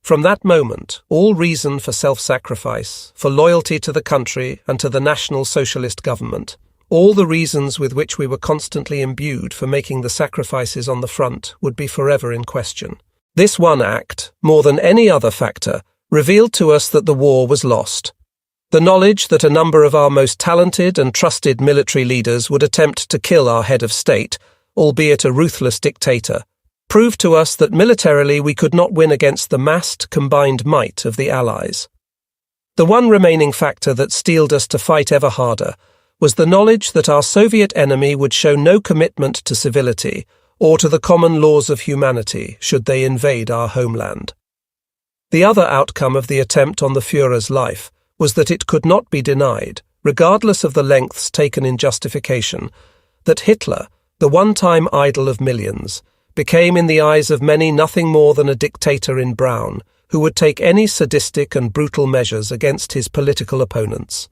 [SPEAKER 1] From that moment, all reason for self-sacrifice, for loyalty to the country and to the National Socialist government, all the reasons with which we were constantly imbued for making the sacrifices on the front would be forever in question. This one act, more than any other factor, revealed to us that the war was lost. The knowledge that a number of our most talented and trusted military leaders would attempt to kill our head of state, albeit a ruthless dictator, proved to us that militarily we could not win against the massed, combined might of the Allies. The one remaining factor that steeled us to fight ever harder was the knowledge that our Soviet enemy would show no commitment to civility or to the common laws of humanity should they invade our homeland. The other outcome of the attempt on the Führer's life was that it could not be denied, regardless of the lengths taken in justification, that Hitler, the one-time idol of millions, became in the eyes of many nothing more than a dictator in brown who would take any sadistic and brutal measures against his political opponents.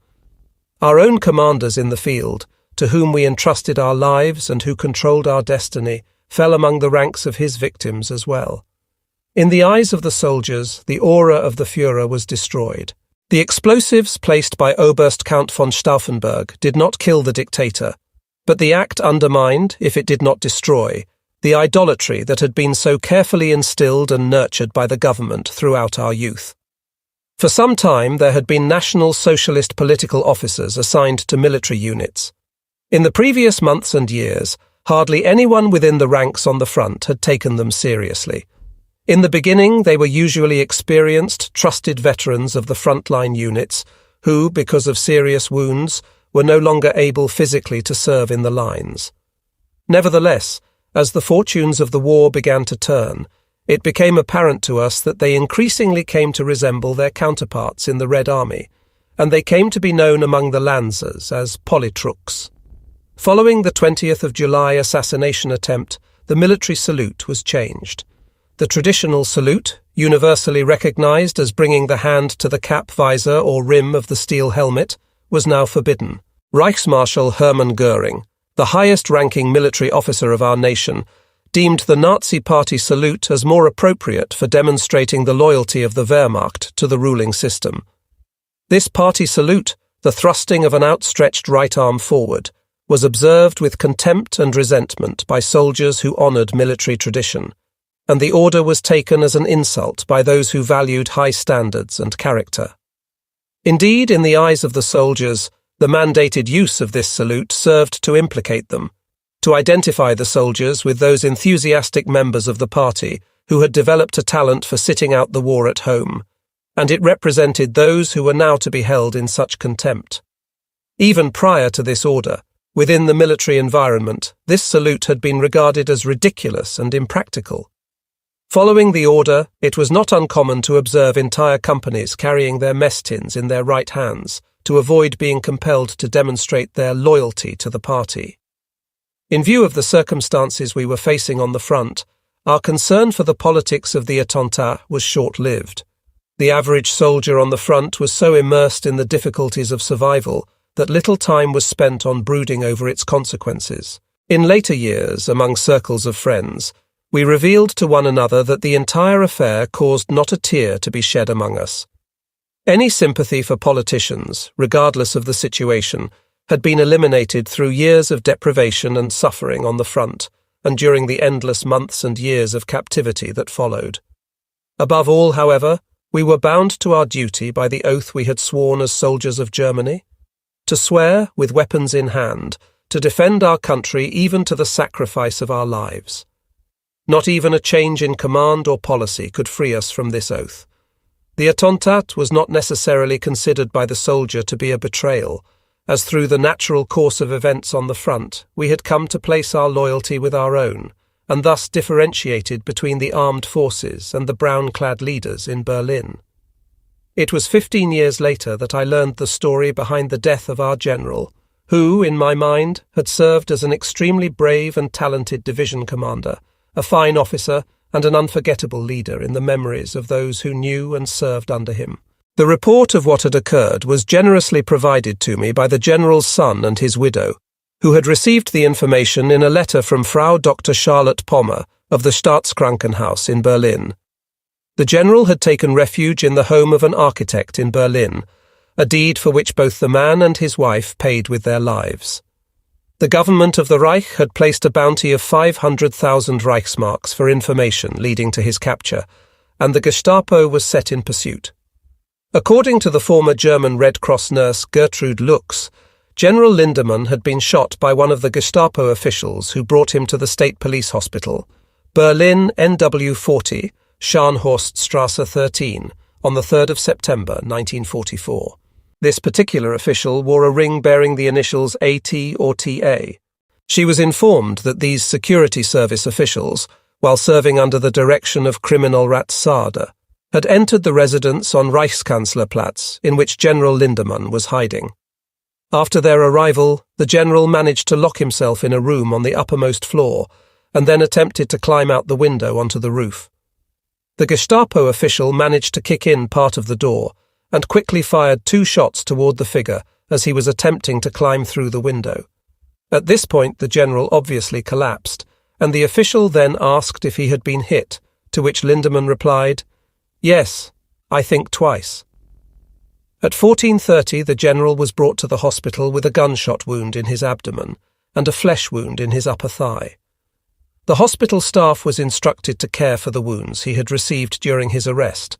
[SPEAKER 1] Our own commanders in the field, to whom we entrusted our lives and who controlled our destiny, fell among the ranks of his victims as well. In the eyes of the soldiers, the aura of the Führer was destroyed. The explosives placed by Oberst Count von Stauffenberg did not kill the dictator, but the act undermined, if it did not destroy, the idolatry that had been so carefully instilled and nurtured by the government throughout our youth. For some time there had been National Socialist political officers assigned to military units. In the previous months and years, hardly anyone within the ranks on the front had taken them seriously. In the beginning, they were usually experienced, trusted veterans of the frontline units who, because of serious wounds, were no longer able physically to serve in the lines. Nevertheless, as the fortunes of the war began to turn, it became apparent to us that they increasingly came to resemble their counterparts in the Red Army, and they came to be known among the Lancers as Politruks. Following the 20th of July assassination attempt, the military salute was changed. The traditional salute, universally recognized as bringing the hand to the cap visor or rim of the steel helmet, was now forbidden. Reichsmarschall Hermann Göring, the highest-ranking military officer of our nation, deemed the Nazi Party salute as more appropriate for demonstrating the loyalty of the Wehrmacht to the ruling system. This party salute, the thrusting of an outstretched right arm forward, was observed with contempt and resentment by soldiers who honoured military tradition, and the order was taken as an insult by those who valued high standards and character. Indeed, in the eyes of the soldiers, the mandated use of this salute served to implicate them, to identify the soldiers with those enthusiastic members of the party who had developed a talent for sitting out the war at home, and it represented those who were now to be held in such contempt. Even prior to this order, within the military environment, this salute had been regarded as ridiculous and impractical. Following the order, it was not uncommon to observe entire companies carrying their mess tins in their right hands to avoid being compelled to demonstrate their loyalty to the party. In view of the circumstances we were facing on the front, our concern for the politics of the attentat was short-lived. The average soldier on the front was so immersed in the difficulties of survival that little time was spent on brooding over its consequences. In later years, among circles of friends, we revealed to one another that the entire affair caused not a tear to be shed among us. Any sympathy for politicians, regardless of the situation, had been eliminated through years of deprivation and suffering on the front, and during the endless months and years of captivity that followed. Above all, however, we were bound to our duty by the oath we had sworn as soldiers of Germany, to swear, with weapons in hand, to defend our country even to the sacrifice of our lives. Not even a change in command or policy could free us from this oath. The attentat was not necessarily considered by the soldier to be a betrayal, as through the natural course of events on the front, we had come to place our loyalty with our own, and thus differentiated between the armed forces and the brown-clad leaders in Berlin. It was 15 years later that I learned the story behind the death of our general, who, in my mind, had served as an extremely brave and talented division commander, a fine officer, and an unforgettable leader in the memories of those who knew and served under him. The report of what had occurred was generously provided to me by the general's son and his widow, who had received the information in a letter from Frau Dr. Charlotte Pommer of the Staatskrankenhaus in Berlin. The general had taken refuge in the home of an architect in Berlin, a deed for which both the man and his wife paid with their lives. The government of the Reich had placed a bounty of 500,000 Reichsmarks for information leading to his capture, and the Gestapo was set in pursuit. According to the former German Red Cross nurse Gertrude Lux, General Lindemann had been shot by one of the Gestapo officials who brought him to the State Police Hospital, Berlin NW 40, Scharnhorststrasse 13, on the 3rd of September 1944. This particular official wore a ring bearing the initials AT or TA. She was informed that these security service officials, while serving under the direction of Kriminalrat Sade, had entered the residence on Reichskanzlerplatz in which General Lindemann was hiding. After their arrival, the general managed to lock himself in a room on the uppermost floor and then attempted to climb out the window onto the roof. The Gestapo official managed to kick in part of the door and quickly fired 2 shots toward the figure as he was attempting to climb through the window. At this point, the general obviously collapsed, and the official then asked if he had been hit, to which Lindemann replied, "Yes, I think twice." At 14:30, the general was brought to the hospital with a gunshot wound in his abdomen and a flesh wound in his upper thigh. The hospital staff was instructed to care for the wounds he had received during his arrest,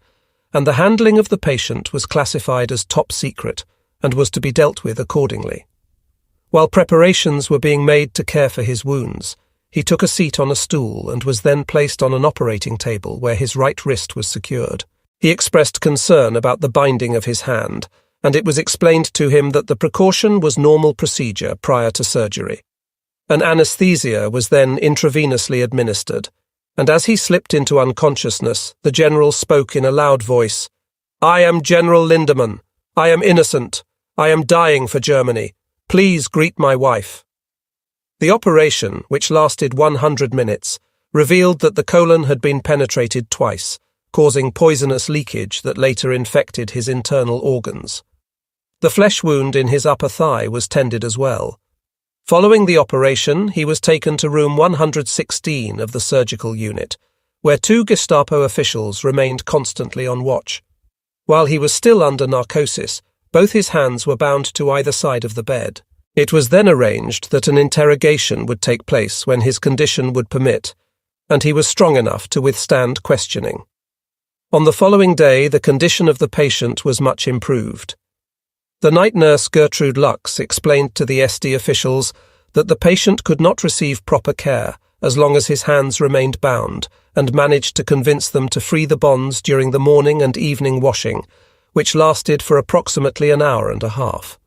[SPEAKER 1] and the handling of the patient was classified as top secret and was to be dealt with accordingly. While preparations were being made to care for his wounds, he took a seat on a stool and was then placed on an operating table where his right wrist was secured. He expressed concern about the binding of his hand, and it was explained to him that the precaution was normal procedure prior to surgery. An anesthesia was then intravenously administered, and as he slipped into unconsciousness, the general spoke in a loud voice, "I am General Lindemann. I am innocent. I am dying for Germany. Please greet my wife." The operation, which lasted 100 minutes, revealed that the colon had been penetrated twice, causing poisonous leakage that later infected his internal organs. The flesh wound in his upper thigh was tended as well. Following the operation, he was taken to room 116 of the surgical unit, where 2 Gestapo officials remained constantly on watch. While he was still under narcosis, both his hands were bound to either side of the bed. It was then arranged that an interrogation would take place when his condition would permit, and he was strong enough to withstand questioning. On the following day, the condition of the patient was much improved. The night nurse Gertrude Lux explained to the SD officials that the patient could not receive proper care as long as his hands remained bound, and managed to convince them to free the bonds during the morning and evening washing, which lasted for approximately an hour and a half.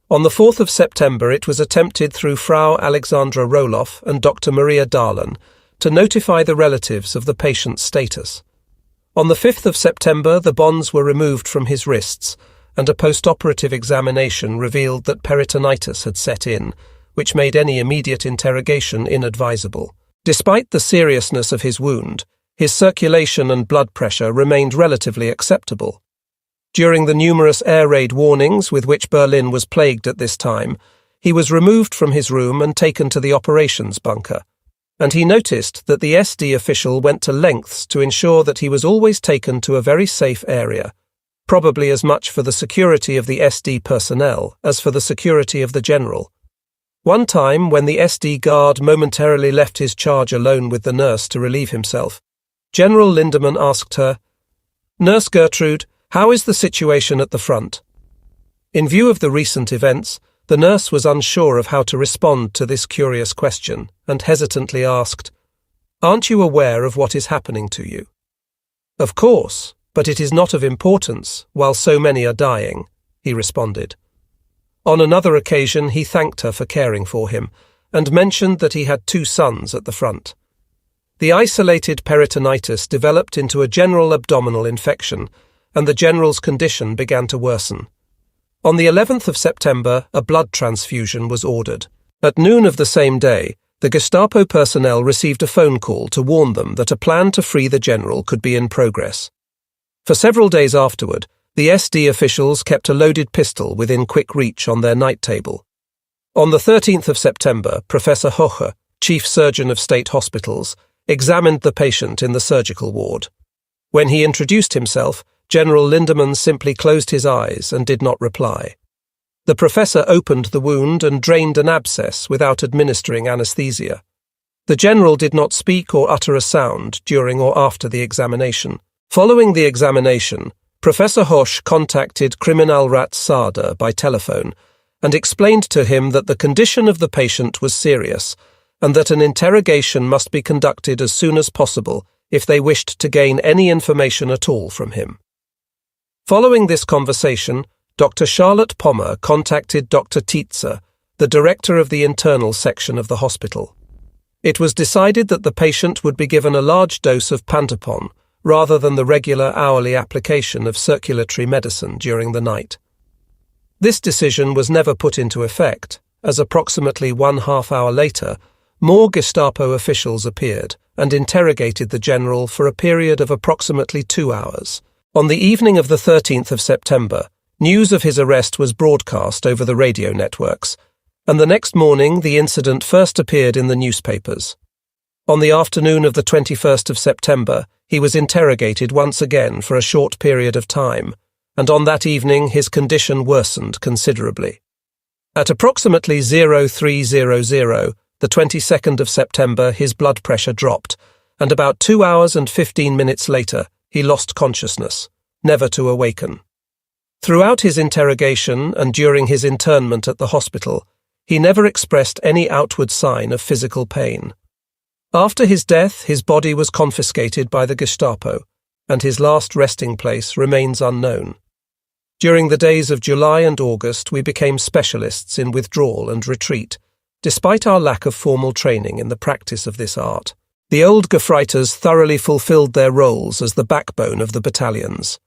[SPEAKER 1] On the 4th of September, it was attempted through Frau Alexandra Roloff and Dr. Maria Dahlen to notify the relatives of the patient's status. On the 5th of September, the bonds were removed from his wrists, and a post-operative examination revealed that peritonitis had set in, which made any immediate interrogation inadvisable. Despite the seriousness of his wound, his circulation and blood pressure remained relatively acceptable. During the numerous air raid warnings with which Berlin was plagued at this time, he was removed from his room and taken to the operations bunker, and he noticed that the SD official went to lengths to ensure that he was always taken to a very safe area, probably as much for the security of the SD personnel as for the security of the general. One time, when the SD guard momentarily left his charge alone with the nurse to relieve himself, General Lindemann asked her, "Nurse Gertrude, how is the situation at the front?" In view of the recent events, the nurse was unsure of how to respond to this curious question and hesitantly asked, "Aren't you aware of what is happening to you?" "Of course, but it is not of importance while so many are dying," he responded. On another occasion, he thanked her for caring for him and mentioned that he had 2 sons at the front. The isolated peritonitis developed into a general abdominal infection, and the general's condition began to worsen. On the 11th of September, a blood transfusion was ordered. At noon of the same day, the Gestapo personnel received a phone call to warn them that a plan to free the general could be in progress. For several days afterward, the SD officials kept a loaded pistol within quick reach on their night table. On the 13th of September, Professor Hoche, Chief Surgeon of State Hospitals, examined the patient in the surgical ward. When he introduced himself, General Lindemann simply closed his eyes and did not reply. The professor opened the wound and drained an abscess without administering anesthesia. The general did not speak or utter a sound during or after the examination. Following the examination, Professor Hoche contacted Kriminalrat Sader by telephone and explained to him that the condition of the patient was serious and that an interrogation must be conducted as soon as possible if they wished to gain any information at all from him. Following this conversation, Dr. Charlotte Pommer contacted Dr. Tietze, the director of the internal section of the hospital. It was decided that the patient would be given a large dose of Pantopon rather than the regular hourly application of circulatory medicine during the night. This decision was never put into effect, as approximately 1/2 hour later, more Gestapo officials appeared and interrogated the general for a period of approximately 2 hours. On the evening of the 13th of September, news of his arrest was broadcast over the radio networks, and the next morning the incident first appeared in the newspapers. On the afternoon of the 21st of September, he was interrogated once again for a short period of time, and on that evening his condition worsened considerably. At approximately 0300, the 22nd of September, his blood pressure dropped, and about 2 hours and 15 minutes later, he lost consciousness, never to awaken. Throughout his interrogation and during his internment at the hospital, he never expressed any outward sign of physical pain. After his death, his body was confiscated by the Gestapo, and his last resting place remains unknown. During the days of July and August, we became specialists in withdrawal and retreat, despite our lack of formal training in the practice of this art. The old Gefreiters thoroughly fulfilled their roles as the backbone of the battalions.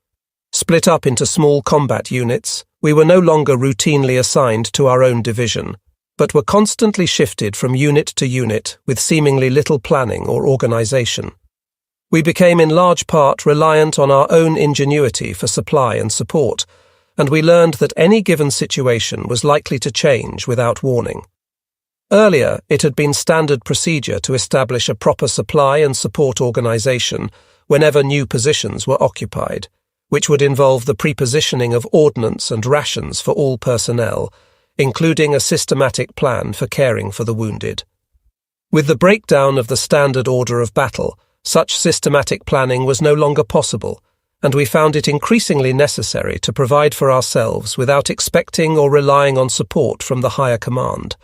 [SPEAKER 1] Split up into small combat units, we were no longer routinely assigned to our own division, but were constantly shifted from unit to unit with seemingly little planning or organization. We became in large part reliant on our own ingenuity for supply and support, and we learned that any given situation was likely to change without warning. Earlier, it had been standard procedure to establish a proper supply and support organization whenever new positions were occupied, which would involve the prepositioning of ordnance and rations for all personnel, including a systematic plan for caring for the wounded. With the breakdown of the standard order of battle, such systematic planning was no longer possible, and we found it increasingly necessary to provide for ourselves without expecting or relying on support from the higher command.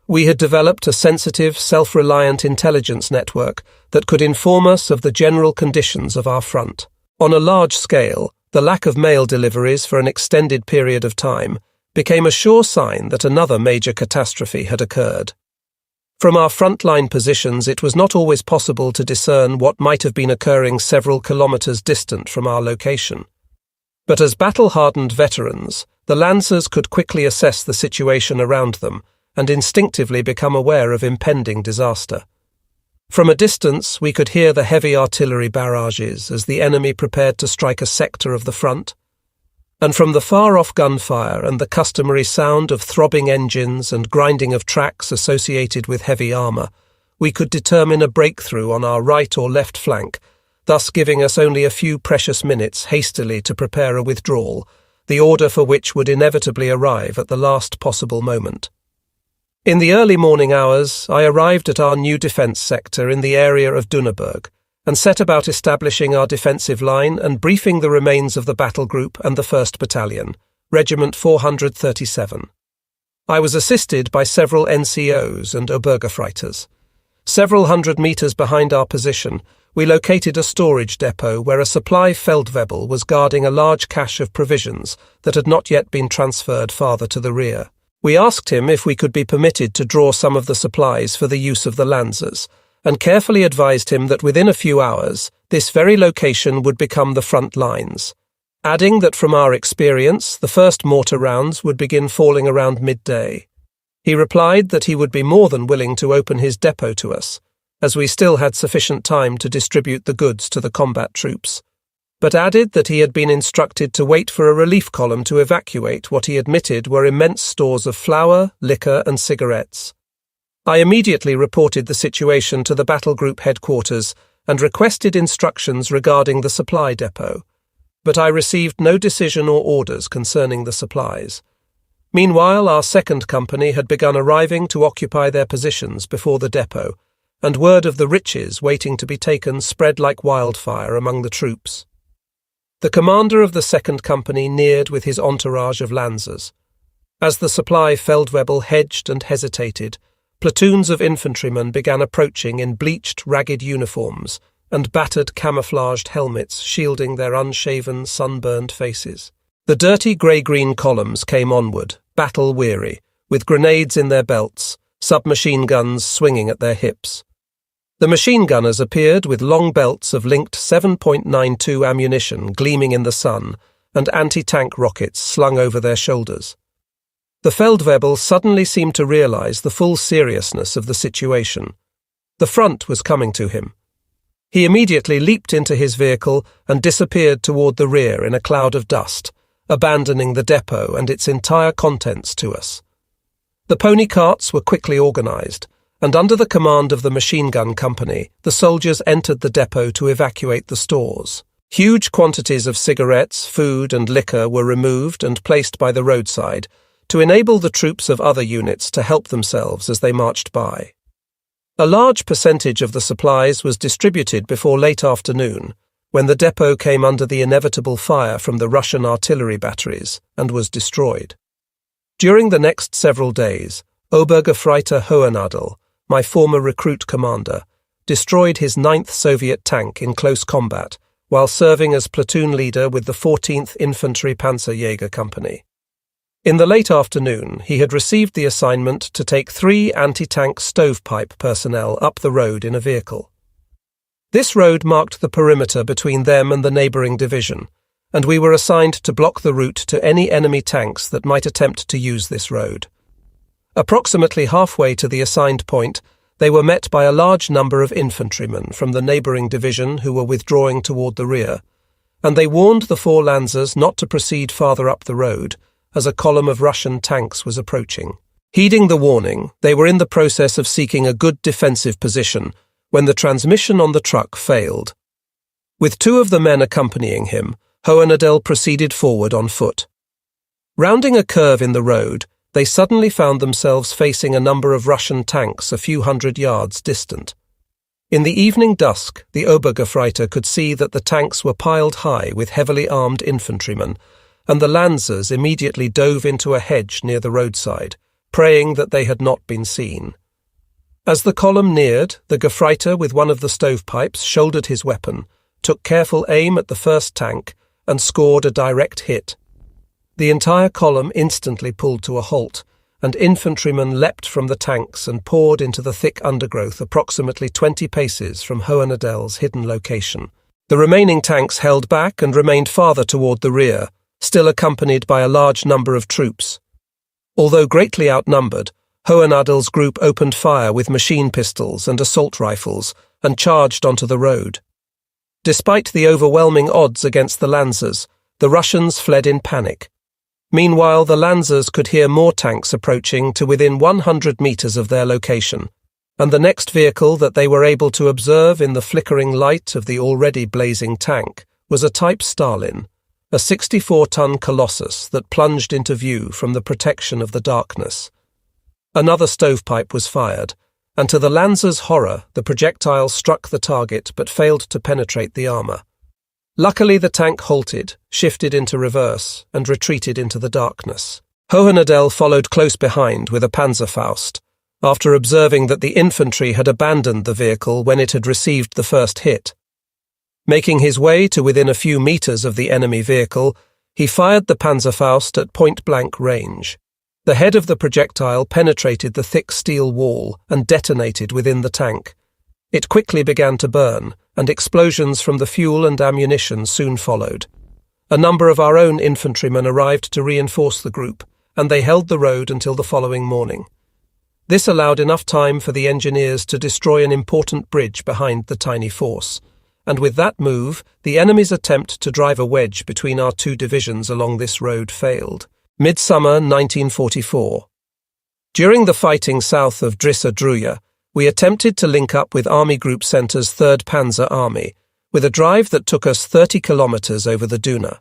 [SPEAKER 1] We had developed a sensitive, self-reliant intelligence network that could inform us of the general conditions of our front. On a large scale, the lack of mail deliveries for an extended period of time became a sure sign that another major catastrophe had occurred. From our frontline positions, it was not always possible to discern what might have been occurring several kilometers distant from our location. But as battle-hardened veterans, the Lancers could quickly assess the situation around them and instinctively become aware of impending disaster. From a distance, we could hear the heavy artillery barrages as the enemy prepared to strike a sector of the front, and from the far-off gunfire and the customary sound of throbbing engines and grinding of tracks associated with heavy armour, we could determine a breakthrough on our right or left flank, thus giving us only a few precious minutes hastily to prepare a withdrawal, the order for which would inevitably arrive at the last possible moment. In the early morning hours, I arrived at our new defence sector in the area of Dunaburg, and set about establishing our defensive line and briefing the remains of the battle group and the 1st Battalion, Regiment 437. I was assisted by several NCOs and Obergefreiters. Several hundred metres behind our position, we located a storage depot where a supply Feldwebel was guarding a large cache of provisions that had not yet been transferred farther to the rear. We asked him if we could be permitted to draw some of the supplies for the use of the Lancers, and carefully advised him that within a few hours, this very location would become the front lines. adding that from our experience, the first mortar rounds would begin falling around midday. He replied that he would be more than willing to open his depot to us, as we still had sufficient time to distribute the goods to the combat troops, but added that he had been instructed to wait for a relief column to evacuate what he admitted were immense stores of flour, liquor, and cigarettes. I immediately reported the situation to the battle group headquarters and requested instructions regarding the supply depot, but I received no decision or orders concerning the supplies. Meanwhile, our second company had begun arriving to occupy their positions before the depot, and word of the riches waiting to be taken spread like wildfire among the troops. The commander of the second company neared with his entourage of Lancers. As the supply Feldwebel hedged and hesitated, platoons of infantrymen began approaching in bleached, ragged uniforms and battered camouflaged helmets shielding their unshaven, sunburned faces. The dirty grey-green columns came onward, battle-weary, with grenades in their belts, submachine guns swinging at their hips. The machine gunners appeared with long belts of linked 7.92 ammunition gleaming in the sun and anti-tank rockets slung over their shoulders. The Feldwebel suddenly seemed to realize the full seriousness of the situation. The front was coming to him. He immediately leaped into his vehicle and disappeared toward the rear in a cloud of dust, abandoning the depot and its entire contents to us. The pony carts were quickly organized, and under the command of the machine gun company, the soldiers entered the depot to evacuate the stores. Huge quantities of cigarettes, food, and liquor were removed and placed by the roadside to enable the troops of other units to help themselves as they marched by. A large percentage of the supplies was distributed before late afternoon, when the depot came under the inevitable fire from the Russian artillery batteries and was destroyed. During the next several days, Obergefreiter Hohenadel, my former recruit commander, destroyed his 9th Soviet tank in close combat while serving as platoon leader with the 14th Infantry Panzerjäger Company. In the late afternoon, he had received the assignment to take 3 anti-tank stovepipe personnel up the road in a vehicle. This road marked the perimeter between them and the neighbouring division, and we were assigned to block the route to any enemy tanks that might attempt to use this road. Approximately halfway to the assigned point, they were met by a large number of infantrymen from the neighbouring division who were withdrawing toward the rear, and they warned the 4 Lancers not to proceed farther up the road, as a column of Russian tanks was approaching. Heeding the warning, they were in the process of seeking a good defensive position when the transmission on the truck failed. With 2 of the men accompanying him, Hohenadel proceeded forward on foot. Rounding a curve in the road, they suddenly found themselves facing a number of Russian tanks a few hundred yards distant. In the evening dusk, the Obergefreiter could see that the tanks were piled high with heavily armed infantrymen, and the Lancers immediately dove into a hedge near the roadside, praying that they had not been seen. As the column neared, the Gefreiter with one of the stovepipes shouldered his weapon, took careful aim at the first tank, and scored a direct hit. The entire column instantly pulled to a halt, and infantrymen leapt from the tanks and poured into the thick undergrowth approximately 20 paces from Hohenadel's hidden location. The remaining tanks held back and remained farther toward the rear, still accompanied by a large number of troops. Although greatly outnumbered, Hohenadel's group opened fire with machine pistols and assault rifles and charged onto the road. Despite the overwhelming odds against the Lancers, the Russians fled in panic. Meanwhile, the Lancers could hear more tanks approaching to within 100 meters of their location, and the next vehicle that they were able to observe in the flickering light of the already blazing tank was a Type Stalin, a 64-ton colossus that plunged into view from the protection of the darkness. Another stovepipe was fired, and to the Lancers' horror, the projectile struck the target but failed to penetrate the armour. Luckily, the tank halted, shifted into reverse, and retreated into the darkness. Hohenadel followed close behind with a Panzerfaust, after observing that the infantry had abandoned the vehicle when it had received the first hit. Making his way to within a few meters of the enemy vehicle, he fired the Panzerfaust at point-blank range. The head of the projectile penetrated the thick steel wall and detonated within the tank. It quickly began to burn, and explosions from the fuel and ammunition soon followed. A number of our own infantrymen arrived to reinforce the group, and they held the road until the following morning. This allowed enough time for the engineers to destroy an important bridge behind the tiny force, and with that move, the enemy's attempt to drive a wedge between our two divisions along this road failed. Midsummer 1944. During the fighting south of Drissa, we attempted to link up with Army Group Centre's 3rd Panzer Army, with a drive that took us 30 kilometers over the Duna.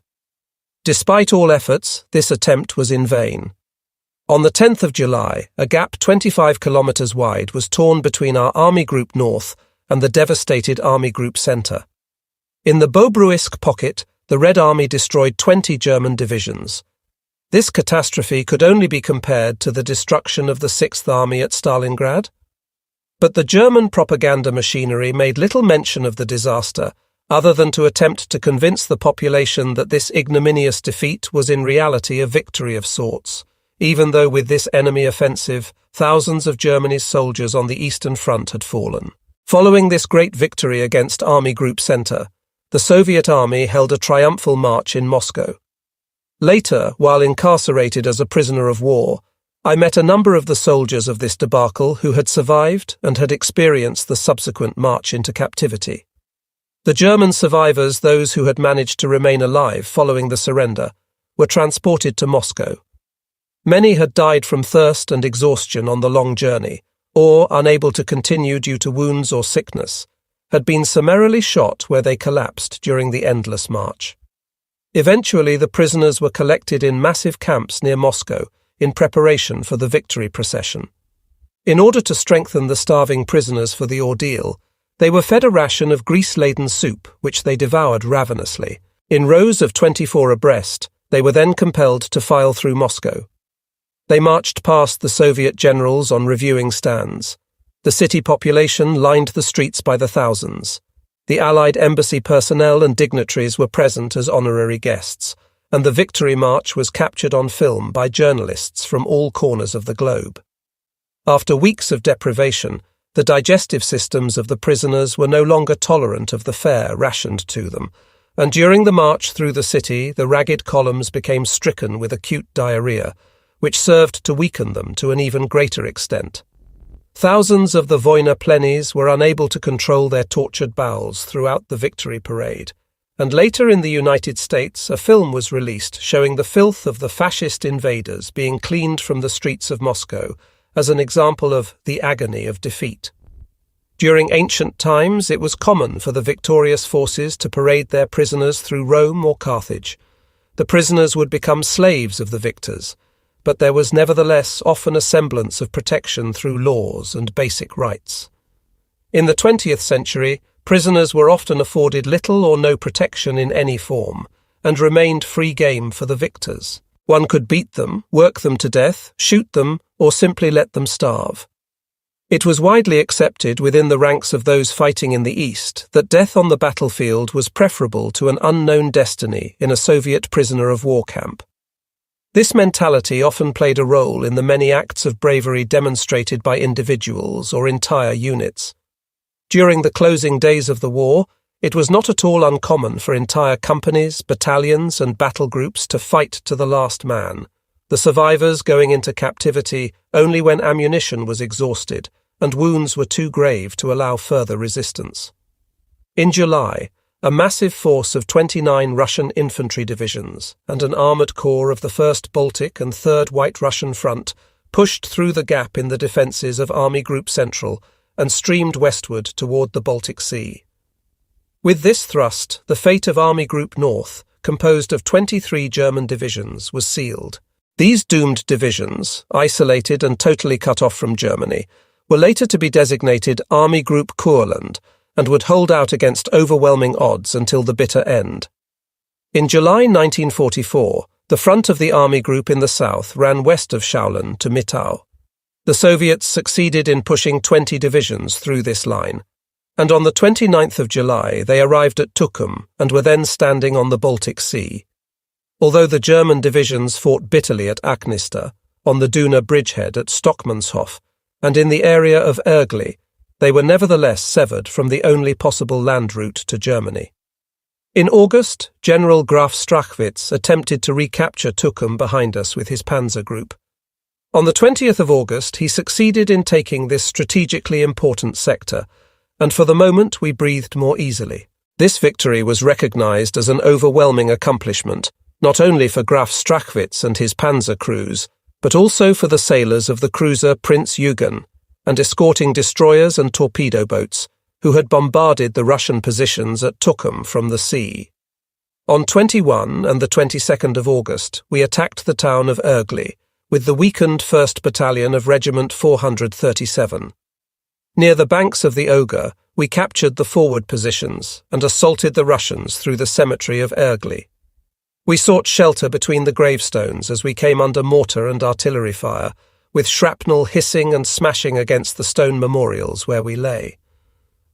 [SPEAKER 1] Despite all efforts, this attempt was in vain. On the 10th of July, a gap 25 kilometers wide was torn between our Army Group North and the devastated Army Group Centre. In the Bobruisk pocket, the Red Army destroyed 20 German divisions. This catastrophe could only be compared to the destruction of the 6th Army at Stalingrad. But the German propaganda machinery made little mention of the disaster, other than to attempt to convince the population that this ignominious defeat was in reality a victory of sorts, even though with this enemy offensive, thousands of Germany's soldiers on the Eastern Front had fallen. Following this great victory against Army Group Centre, the Soviet Army held a triumphal march in Moscow. Later, while incarcerated as a prisoner of war, I met a number of the soldiers of this debacle who had survived and had experienced the subsequent march into captivity. The German survivors, those who had managed to remain alive following the surrender, were transported to Moscow. Many had died from thirst and exhaustion on the long journey, or, unable to continue due to wounds or sickness, had been summarily shot where they collapsed during the endless march. Eventually, the prisoners were collected in massive camps near Moscow in preparation for the victory procession. In order to strengthen the starving prisoners for the ordeal, they were fed a ration of grease-laden soup, which they devoured ravenously. In rows of 24 abreast, they were then compelled to file through Moscow. They marched past the Soviet generals on reviewing stands. The city population lined the streets by the thousands. The Allied embassy personnel and dignitaries were present as honorary guests, and the victory march was captured on film by journalists from all corners of the globe. After weeks of deprivation, the digestive systems of the prisoners were no longer tolerant of the fare rationed to them, and during the march through the city, the ragged columns became stricken with acute diarrhea, which served to weaken them to an even greater extent. Thousands of the Wojna plennies were unable to control their tortured bowels throughout the victory parade, and later in the United States a film was released showing the filth of the fascist invaders being cleaned from the streets of Moscow as an example of the agony of defeat. During ancient times, it was common for the victorious forces to parade their prisoners through Rome or Carthage. The prisoners would become slaves of the victors, but there was nevertheless often a semblance of protection through laws and basic rights. In the 20th century, prisoners were often afforded little or no protection in any form, and remained free game for the victors. One could beat them, work them to death, shoot them, or simply let them starve. It was widely accepted within the ranks of those fighting in the East that death on the battlefield was preferable to an unknown destiny in a Soviet prisoner of war camp. This mentality often played a role in the many acts of bravery demonstrated by individuals or entire units. During the closing days of the war, it was not at all uncommon for entire companies, battalions, and battle groups to fight to the last man, the survivors going into captivity only when ammunition was exhausted and wounds were too grave to allow further resistance. In July, a massive force of 29 Russian infantry divisions and an armoured corps of the 1st Baltic and 3rd White Russian Front pushed through the gap in the defences of Army Group Central and streamed westward toward the Baltic Sea. With this thrust, the fate of Army Group North, composed of 23 German divisions, was sealed. These doomed divisions, isolated and totally cut off from Germany, were later to be designated Army Group Kurland, and would hold out against overwhelming odds until the bitter end. In July 1944, the front of the army group in the south ran west of Schaulen to Mittau. The Soviets succeeded in pushing 20 divisions through this line, and on the 29th of July they arrived at Tukum and were then standing on the Baltic Sea. Although the German divisions fought bitterly at Aknista, on the Duna bridgehead at Stockmannshof, and in the area of Ergli, they were nevertheless severed from the only possible land route to Germany. In August, General Graf Strachwitz attempted to recapture Tukum behind us with his panzer group. On the 20th of August, he succeeded in taking this strategically important sector, and for the moment we breathed more easily. This victory was recognized as an overwhelming accomplishment, not only for Graf Strachwitz and his panzer crews, but also for the sailors of the cruiser Prince Eugen and escorting destroyers and torpedo boats who had bombarded the Russian positions at Tukum from the sea. On 21 and the 22nd of August, we attacked the town of Ergli with the weakened 1st Battalion of Regiment 437. Near the banks of the Oger, we captured the forward positions and assaulted the Russians through the cemetery of Ergli. We sought shelter between the gravestones as we came under mortar and artillery fire, with shrapnel hissing and smashing against the stone memorials where we lay.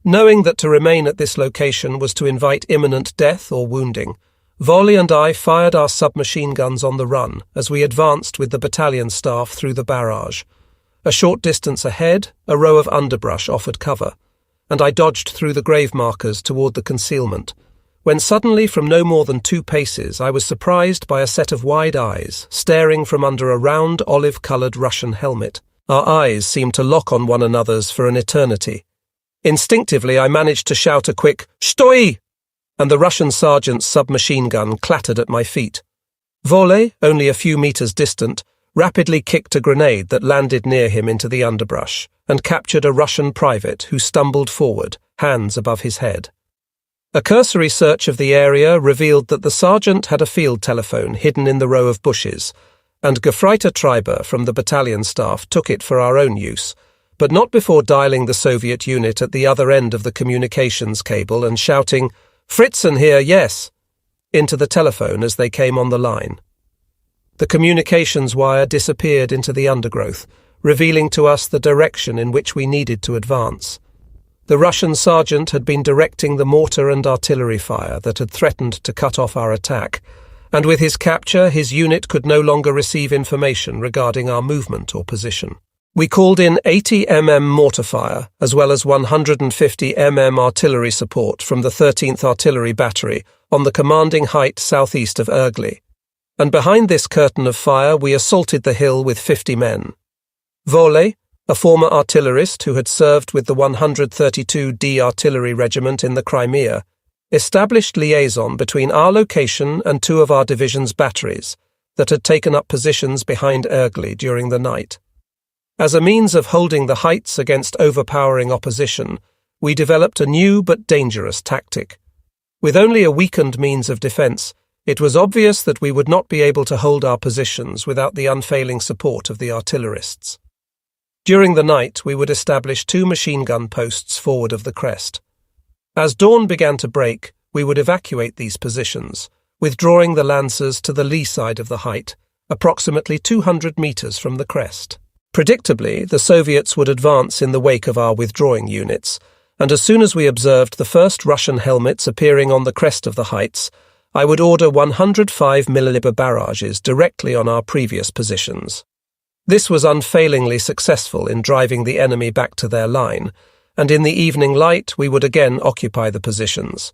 [SPEAKER 1] Knowing that to remain at this location was to invite imminent death or wounding, Volley and I fired our submachine guns on the run as we advanced with the battalion staff through the barrage. A short distance ahead, a row of underbrush offered cover, and I dodged through the grave markers toward the concealment, when suddenly from no more than 2 paces I was surprised by a set of wide eyes staring from under a round olive-coloured Russian helmet. Our eyes seemed to lock on one another's for an eternity. Instinctively I managed to shout a quick "Stoi!" and the Russian sergeant's submachine gun clattered at my feet. Volley, only a few meters distant, rapidly kicked a grenade that landed near him into the underbrush and captured a Russian private who stumbled forward, hands above his head. A cursory search of the area revealed that the sergeant had a field telephone hidden in the row of bushes, and Gefreiter Treiber from the battalion staff took it for our own use, but not before dialing the Soviet unit at the other end of the communications cable and shouting, "Fritzen here, yes," into the telephone as they came on the line. The communications wire disappeared into the undergrowth, revealing to us the direction in which we needed to advance. The Russian sergeant had been directing the mortar and artillery fire that had threatened to cut off our attack, and with his capture his unit could no longer receive information regarding our movement or position. We called in 80 mm mortar fire, as well as 150 mm artillery support from the 13th Artillery Battery on the commanding height southeast of Ergli, and behind this curtain of fire we assaulted the hill with 50 men. Volley, a former artillerist who had served with the 132d Artillery Regiment in the Crimea, established liaison between our location and 2 of our division's batteries that had taken up positions behind Ergli during the night. As a means of holding the heights against overpowering opposition, we developed a new but dangerous tactic. With only a weakened means of defence, it was obvious that we would not be able to hold our positions without the unfailing support of the artillerists. During the night, we would establish 2 machine gun posts forward of the crest. As dawn began to break, we would evacuate these positions, withdrawing the lancers to the lee side of the height, approximately 200 metres from the crest. Predictably, the Soviets would advance in the wake of our withdrawing units, and as soon as we observed the first Russian helmets appearing on the crest of the heights, I would order 105 mm barrages directly on our previous positions. This was unfailingly successful in driving the enemy back to their line, and in the evening light we would again occupy the positions.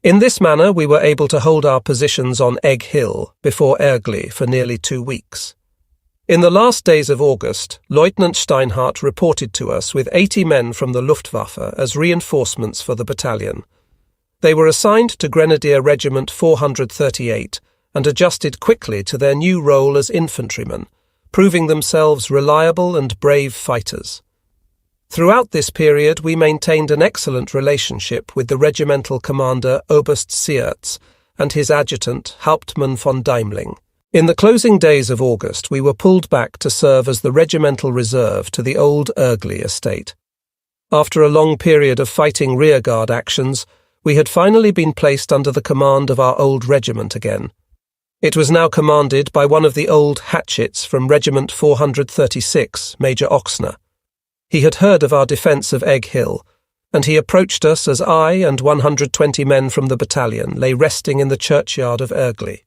[SPEAKER 1] In this manner we were able to hold our positions on Egg Hill before Ergli for nearly 2 weeks. In the last days of August, Lieutenant Steinhardt reported to us with 80 men from the Luftwaffe as reinforcements for the battalion. They were assigned to Grenadier Regiment 438 and adjusted quickly to their new role as infantrymen, proving themselves reliable and brave fighters. Throughout this period, we maintained an excellent relationship with the regimental commander Oberst Siertz and his adjutant Hauptmann von Deimling. In the closing days of August, we were pulled back to serve as the regimental reserve to the old Ergli estate. After a long period of fighting rearguard actions, we had finally been placed under the command of our old regiment again. It was now commanded by one of the old hatchets from Regiment 436, Major Oxner. He had heard of our defence of Egg Hill, and he approached us as I and 120 men from the battalion lay resting in the churchyard of Ergli.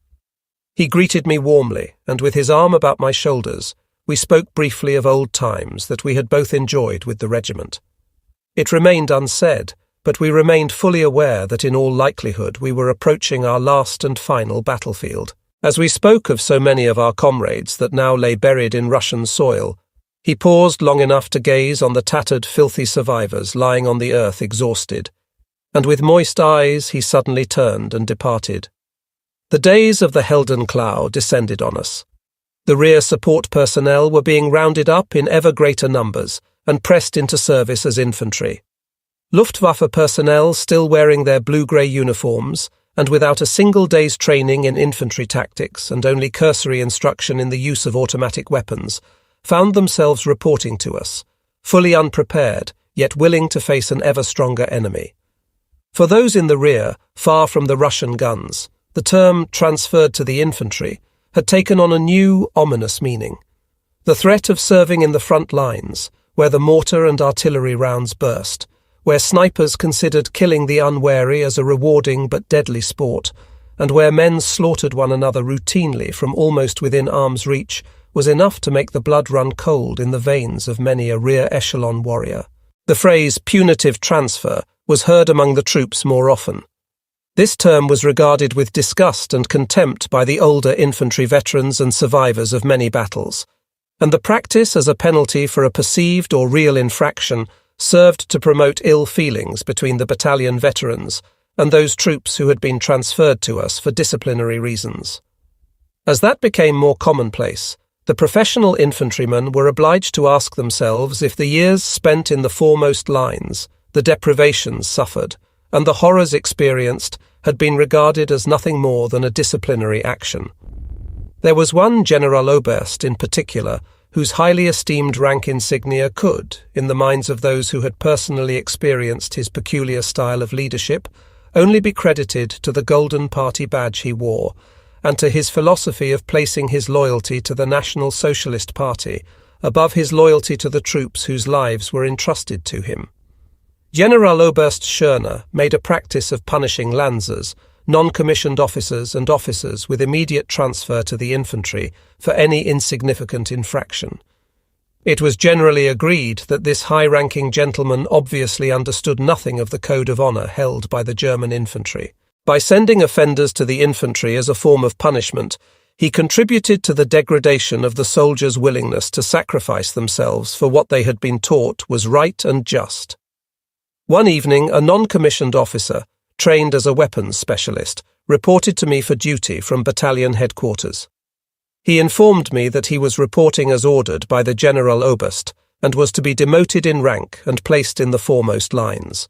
[SPEAKER 1] He greeted me warmly, and with his arm about my shoulders, we spoke briefly of old times that we had both enjoyed with the regiment. It remained unsaid, but we remained fully aware that in all likelihood we were approaching our last and final battlefield. As we spoke of so many of our comrades that now lay buried in Russian soil, he paused long enough to gaze on the tattered, filthy survivors lying on the earth exhausted, and with moist eyes he suddenly turned and departed. The days of the Heldenklau descended on us. The rear support personnel were being rounded up in ever greater numbers and pressed into service as infantry. Luftwaffe personnel, still wearing their blue-grey uniforms and without a single day's training in infantry tactics and only cursory instruction in the use of automatic weapons, found themselves reporting to us, fully unprepared, yet willing to face an ever stronger enemy. For those in the rear, far from the Russian guns, the term transferred to the infantry had taken on a new, ominous meaning. The threat of serving in the front lines, where the mortar and artillery rounds burst, where snipers considered killing the unwary as a rewarding but deadly sport, and where men slaughtered one another routinely from almost within arm's reach, was enough to make the blood run cold in the veins of many a rear echelon warrior. The phrase punitive transfer was heard among the troops more often. This term was regarded with disgust and contempt by the older infantry veterans and survivors of many battles, and the practice as a penalty for a perceived or real infraction served to promote ill feelings between the battalion veterans and those troops who had been transferred to us for disciplinary reasons. As that became more commonplace, the professional infantrymen were obliged to ask themselves if the years spent in the foremost lines, the deprivations suffered, and the horrors experienced had been regarded as nothing more than a disciplinary action. There was one Generaloberst in particular whose highly esteemed rank insignia could, in the minds of those who had personally experienced his peculiar style of leadership, only be credited to the Golden Party badge he wore, and to his philosophy of placing his loyalty to the National Socialist Party above his loyalty to the troops whose lives were entrusted to him. Generaloberst Schörner made a practice of punishing Lansers, non-commissioned officers and officers with immediate transfer to the infantry for any insignificant infraction. It was generally agreed that this high-ranking gentleman obviously understood nothing of the code of honour held by the German infantry. By sending offenders to the infantry as a form of punishment, he contributed to the degradation of the soldiers' willingness to sacrifice themselves for what they had been taught was right and just. One evening, a non-commissioned officer, trained as a weapons specialist, reported to me for duty from battalion headquarters. He informed me that he was reporting as ordered by the Generaloberst and was to be demoted in rank and placed in the foremost lines.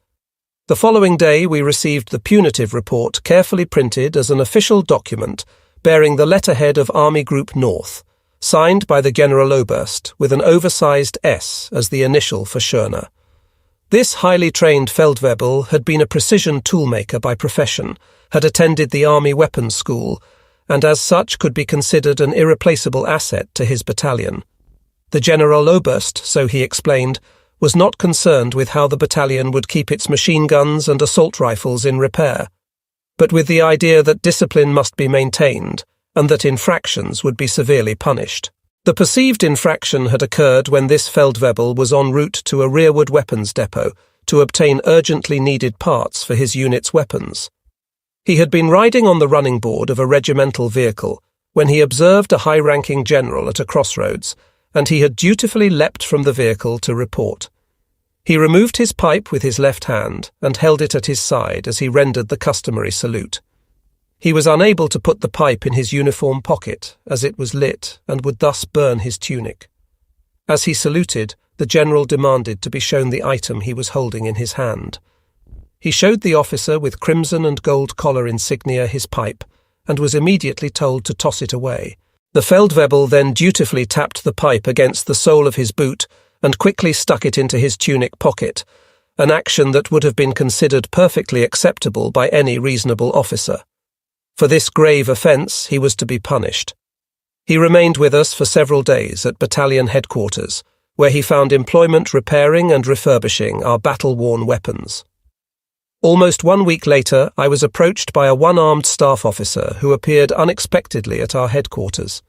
[SPEAKER 1] The following day we received the punitive report carefully printed as an official document bearing the letterhead of Army Group North, signed by the Generaloberst with an oversized S as the initial for Schörner. This highly trained Feldwebel had been a precision toolmaker by profession, had attended the Army Weapons School, and as such could be considered an irreplaceable asset to his battalion. The Generaloberst, so he explained, was not concerned with how the battalion would keep its machine guns and assault rifles in repair, but with the idea that discipline must be maintained and that infractions would be severely punished. The perceived infraction had occurred when this Feldwebel was en route to a rearward weapons depot to obtain urgently needed parts for his unit's weapons. He had been riding on the running board of a regimental vehicle when he observed a high-ranking general at a crossroads, and he had dutifully leapt from the vehicle to report. He removed his pipe with his left hand and held it at his side as he rendered the customary salute. He was unable to put the pipe in his uniform pocket, as it was lit and would thus burn his tunic. As he saluted, the general demanded to be shown the item he was holding in his hand. He showed the officer with crimson and gold collar insignia his pipe, and was immediately told to toss it away. The Feldwebel then dutifully tapped the pipe against the sole of his boot and quickly stuck it into his tunic pocket, an action that would have been considered perfectly acceptable by any reasonable officer. For this grave offence he was to be punished. He remained with us for several days at battalion headquarters, where he found employment repairing and refurbishing our battle-worn weapons. Almost 1 week later, I was approached by a one-armed staff officer who appeared unexpectedly at our headquarters.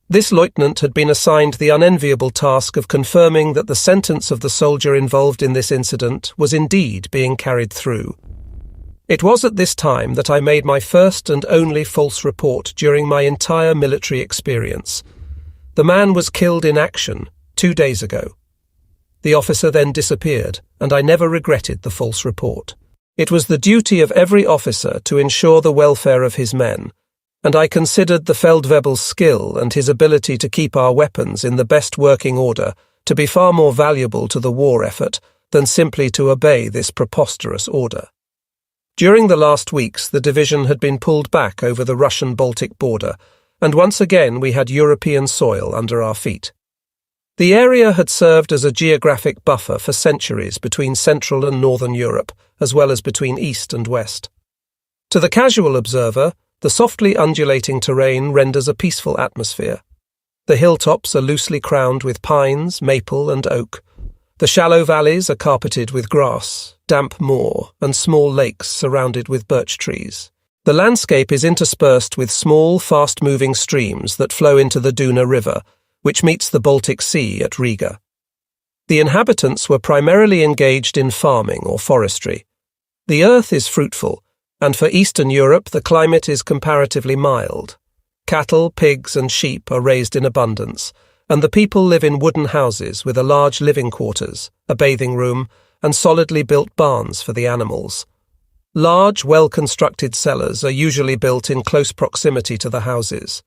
[SPEAKER 1] This lieutenant had been assigned the unenviable task of confirming that the sentence of the soldier involved in this incident was indeed being carried through. It was at this time that I made my first and only false report during my entire military experience. The man was killed in action 2 days ago. The officer then disappeared, and I never regretted the false report. It was the duty of every officer to ensure the welfare of his men, and I considered the Feldwebel's skill and his ability to keep our weapons in the best working order to be far more valuable to the war effort than simply to obey this preposterous order. During the last weeks, the division had been pulled back over the Russian-Baltic border, and once again we had European soil under our feet. The area had served as a geographic buffer for centuries between Central and Northern Europe, as well as between East and West. To the casual observer, the softly undulating terrain renders a peaceful atmosphere. The hilltops are loosely crowned with pines, maple and oak. The shallow valleys are carpeted with grass, damp moor, and small lakes surrounded with birch trees. The landscape is interspersed with small, fast-moving streams that flow into the Duna River, which meets the Baltic Sea at Riga. The inhabitants were primarily engaged in farming or forestry. The earth is fruitful, and for Eastern Europe the climate is comparatively mild. Cattle, pigs and sheep are raised in abundance, and the people live in wooden houses with a large living quarters, a bathing room, and solidly built barns for the animals. Large, well-constructed cellars are usually built in close proximity to the houses.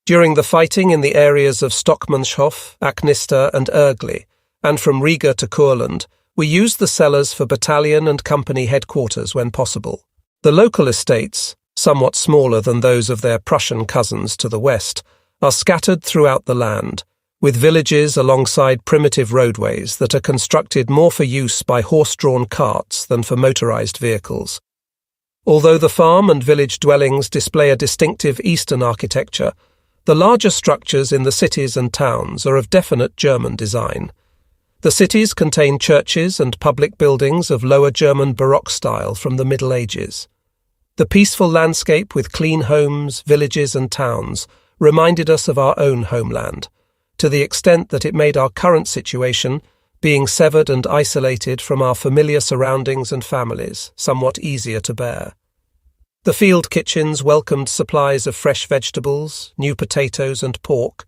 [SPEAKER 1] During the fighting in the areas of Stockmannshof, Aknista and Ergli, and from Riga to Courland, we used the cellars for battalion and company headquarters when possible. The local estates, somewhat smaller than those of their Prussian cousins to the west, are scattered throughout the land, with villages alongside primitive roadways that are constructed more for use by horse-drawn carts than for motorized vehicles. Although the farm and village dwellings display a distinctive Eastern architecture, the larger structures in the cities and towns are of definite German design. The cities contain churches and public buildings of Lower German Baroque style from the Middle Ages. The peaceful landscape with clean homes, villages and towns reminded us of our own homeland, to the extent that it made our current situation, being severed and isolated from our familiar surroundings and families, somewhat easier to bear. The field kitchens welcomed supplies of fresh vegetables, new potatoes and pork,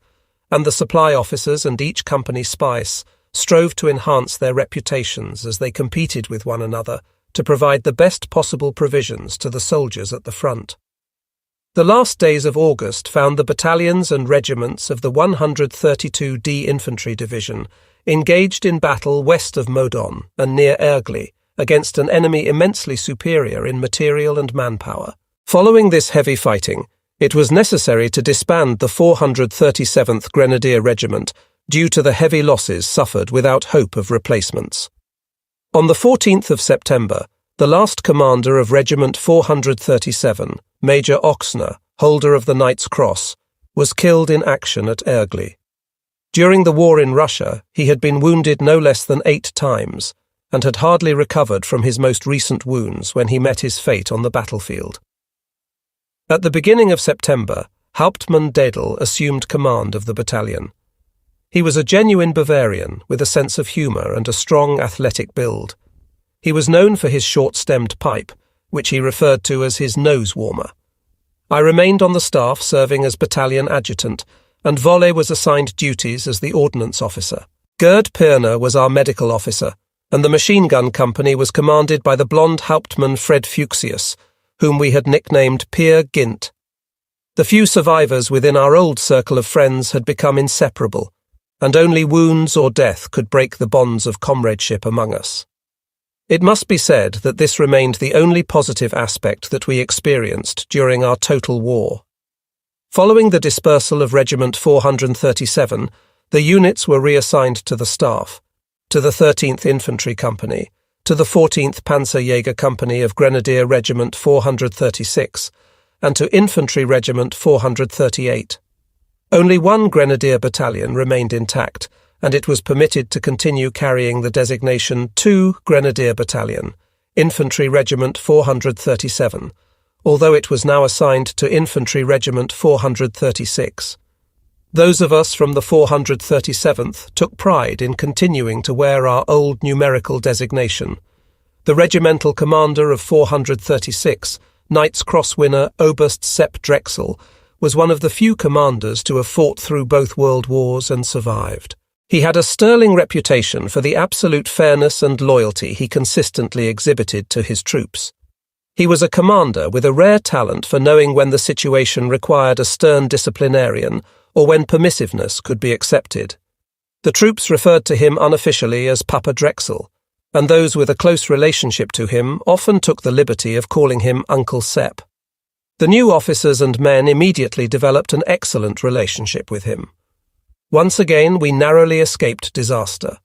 [SPEAKER 1] and the supply officers and each company spice strove to enhance their reputations as they competed with one another to provide the best possible provisions to the soldiers at the front. The last days of August found the battalions and regiments of the 132d Infantry Division engaged in battle west of Modon and near Ergli, against an enemy immensely superior in material and manpower. Following this heavy fighting, it was necessary to disband the 437th Grenadier Regiment due to the heavy losses suffered without hope of replacements. On the 14th of September, the last commander of Regiment 437, Major Oxner, holder of the Knight's Cross, was killed in action at Ergli. During the war in Russia, he had been wounded no less than 8 times, and had hardly recovered from his most recent wounds when he met his fate on the battlefield. At the beginning of September, Hauptmann Dedel assumed command of the battalion. He was a genuine Bavarian with a sense of humour and a strong athletic build. He was known for his short-stemmed pipe, which he referred to as his nose-warmer. I remained on the staff serving as battalion adjutant, and Volle was assigned duties as the ordnance officer. Gerd Pirner was our medical officer, and the machine gun company was commanded by the blonde Hauptmann Fred Fuchsius, whom we had nicknamed Peer Gint. The few survivors within our old circle of friends had become inseparable, and only wounds or death could break the bonds of comradeship among us. It must be said that this remained the only positive aspect that we experienced during our total war. Following the dispersal of Regiment 437, the units were reassigned to the staff, to the 13th Infantry Company, to the 14th Panzerjäger Company of Grenadier Regiment 436, and to Infantry Regiment 438. Only one Grenadier battalion remained intact, and it was permitted to continue carrying the designation 2 Grenadier Battalion, Infantry Regiment 437, although it was now assigned to Infantry Regiment 436. Those of us from the 437th took pride in continuing to wear our old numerical designation. The regimental commander of 436, Knight's Cross winner Oberst Sepp Drechsel, was one of the few commanders to have fought through both world wars and survived. He had a sterling reputation for the absolute fairness and loyalty he consistently exhibited to his troops. He was a commander with a rare talent for knowing when the situation required a stern disciplinarian or when permissiveness could be accepted. The troops referred to him unofficially as Papa Drechsel, and those with a close relationship to him often took the liberty of calling him Uncle Sepp. The new officers and men immediately developed an excellent relationship with him. Once again, we narrowly escaped disaster.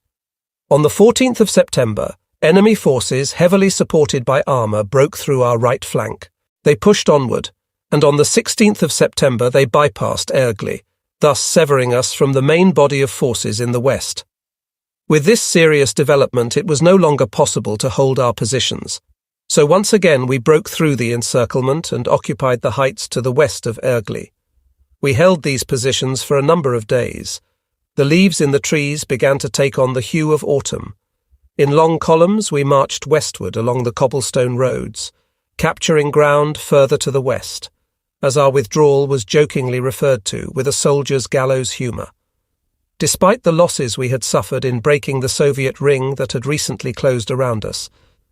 [SPEAKER 1] On the 14th of September, enemy forces, heavily supported by armour, broke through our right flank. They pushed onward, and on the 16th of September they bypassed Ergli, thus severing us from the main body of forces in the west. With this serious development, it was no longer possible to hold our positions. So once again we broke through the encirclement and occupied the heights to the west of Ergli. We held these positions for a number of days. The leaves in the trees began to take on the hue of autumn. In long columns we marched westward along the cobblestone roads, capturing ground further to the west, as our withdrawal was jokingly referred to with a soldier's gallows humour. Despite the losses we had suffered in breaking the Soviet ring that had recently closed around us,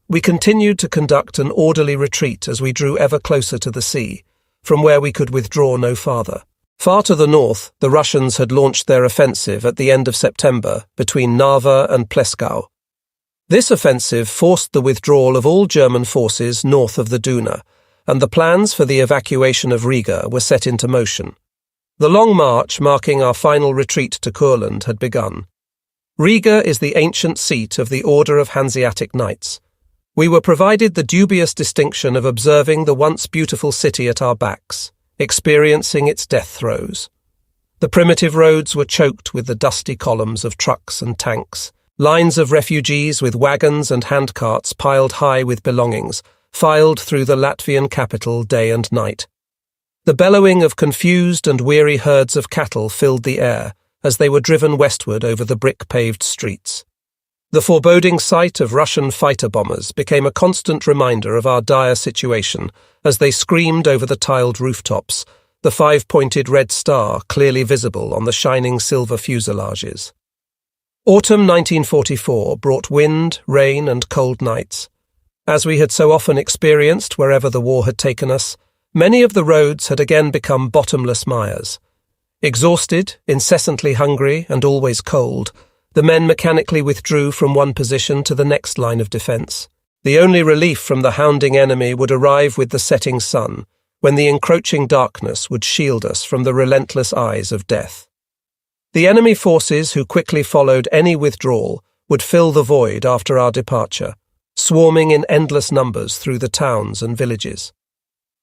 [SPEAKER 1] we continued to conduct an orderly retreat as we drew ever closer to the sea, from where we could withdraw no farther. Far to the north, the Russians had launched their offensive at the end of September between Narva and Pleskau. This offensive forced the withdrawal of all German forces north of the Duna, and the plans for the evacuation of Riga were set into motion. The long march marking our final retreat to Courland had begun. Riga is the ancient seat of the Order of Hanseatic Knights. We were provided the dubious distinction of observing the once beautiful city at our backs, experiencing its death throes. The primitive roads were choked with the dusty columns of trucks and tanks. Lines of refugees with wagons and handcarts piled high with belongings filed through the Latvian capital day and night. The bellowing of confused and weary herds of cattle filled the air as they were driven westward over the brick-paved streets. The foreboding sight of Russian fighter bombers became a constant reminder of our dire situation as they screamed over the tiled rooftops, the five-pointed red star clearly visible on the shining silver fuselages. Autumn 1944 brought wind, rain, and cold nights. As we had so often experienced wherever the war had taken us, many of the roads had again become bottomless mires. Exhausted, incessantly hungry, and always cold, the men mechanically withdrew from one position to the next line of defence. The only relief from the hounding enemy would arrive with the setting sun, when the encroaching darkness would shield us from the relentless eyes of death. The enemy forces who quickly followed any withdrawal would fill the void after our departure, swarming in endless numbers through the towns and villages.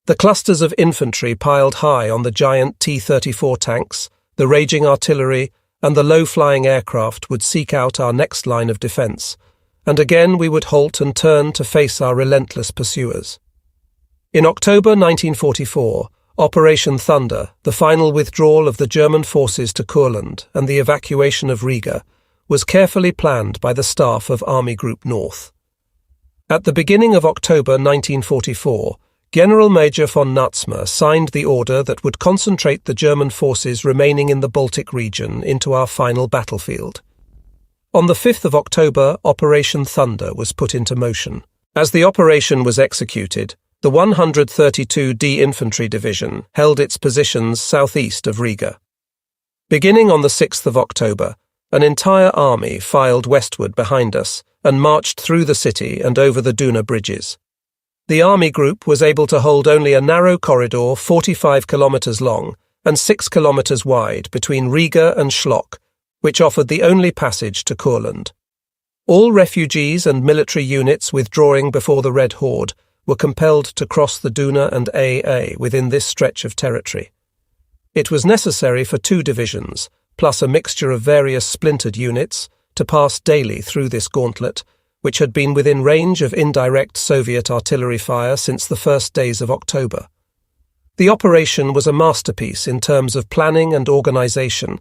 [SPEAKER 1] The clusters of infantry piled high on the giant T-34 tanks, the raging artillery, and the low-flying aircraft would seek out our next line of defence, and again we would halt and turn to face our relentless pursuers. In October 1944, Operation Thunder, the final withdrawal of the German forces to Courland and the evacuation of Riga, was carefully planned by the staff of Army Group North. At the beginning of October 1944, General Major von Natzmer signed the order that would concentrate the German forces remaining in the Baltic region into our final battlefield. On the 5th of October, Operation Thunder was put into motion. As the operation was executed, the 132d Infantry Division held its positions southeast of Riga. Beginning on the 6th of October, an entire army filed westward behind us and marched through the city and over the Duna bridges. The army group was able to hold only a narrow corridor 45 kilometres long and 6 kilometres wide between Riga and Schlock, which offered the only passage to Courland. All refugees and military units withdrawing before the Red Horde were compelled to cross the Duna and AA within this stretch of territory. It was necessary for 2 divisions, plus a mixture of various splintered units, to pass daily through this gauntlet, which had been within range of indirect Soviet artillery fire since the first days of October. The operation was a masterpiece in terms of planning and organization,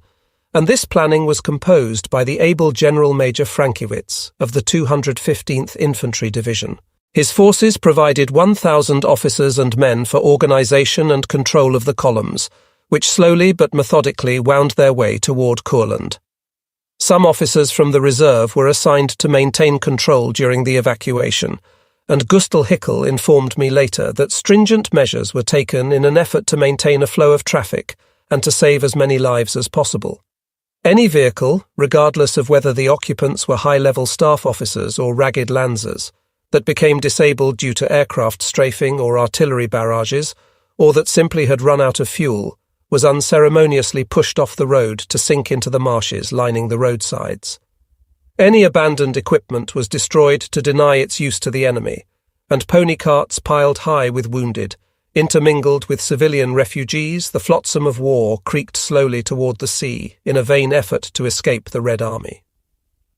[SPEAKER 1] and this planning was composed by the able General Major Frankiewicz of the 215th Infantry Division. His forces provided 1,000 officers and men for organization and control of the columns, which slowly but methodically wound their way toward Courland. Some officers from the reserve were assigned to maintain control during the evacuation, and Gustl Hickel informed me later that stringent measures were taken in an effort to maintain a flow of traffic and to save as many lives as possible. Any vehicle, regardless of whether the occupants were high-level staff officers or ragged lancers, that became disabled due to aircraft strafing or artillery barrages, or that simply had run out of fuel, was unceremoniously pushed off the road to sink into the marshes lining the roadsides. Any abandoned equipment was destroyed to deny its use to the enemy, and pony carts piled high with wounded, intermingled with civilian refugees, the flotsam of war creaked slowly toward the sea in a vain effort to escape the Red Army.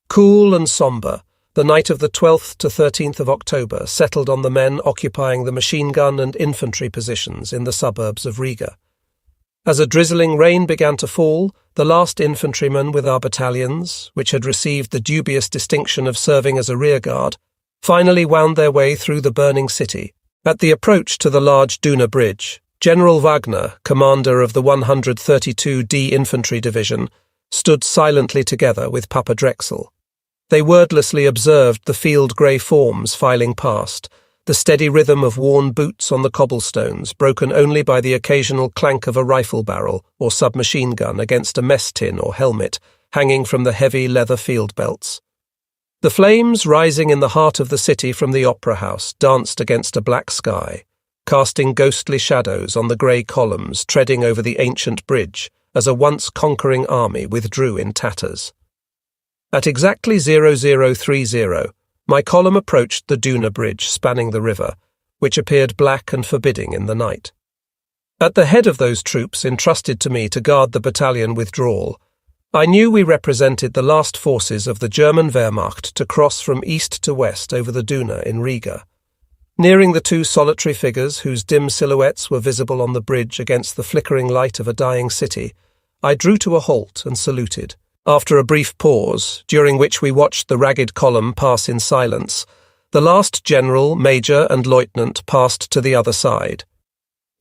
[SPEAKER 1] Cool and sombre, the night of the 12th to 13th of October settled on the men occupying the machine gun and infantry positions in the suburbs of Riga. As a drizzling rain began to fall, the last infantrymen with our battalions, which had received the dubious distinction of serving as a rearguard, finally wound their way through the burning city. At the approach to the large Duna bridge, General Wagner, commander of the 132d Infantry Division, stood silently together with Papa Drexel. They wordlessly observed the field-grey forms filing past, the steady rhythm of worn boots on the cobblestones, broken only by the occasional clank of a rifle barrel or submachine gun against a mess tin or helmet hanging from the heavy leather field belts. The flames rising in the heart of the city from the opera house danced against a black sky, casting ghostly shadows on the grey columns treading over the ancient bridge as a once-conquering army withdrew in tatters. At exactly 0030, my column approached the Duna bridge spanning the river, which appeared black and forbidding in the night. At the head of those troops entrusted to me to guard the battalion withdrawal, I knew we represented the last forces of the German Wehrmacht to cross from east to west over the Duna in Riga. Nearing the two solitary figures whose dim silhouettes were visible on the bridge against the flickering light of a dying city, I drew to a halt and saluted. After a brief pause, during which we watched the ragged column pass in silence, the last general, major, and lieutenant passed to the other side.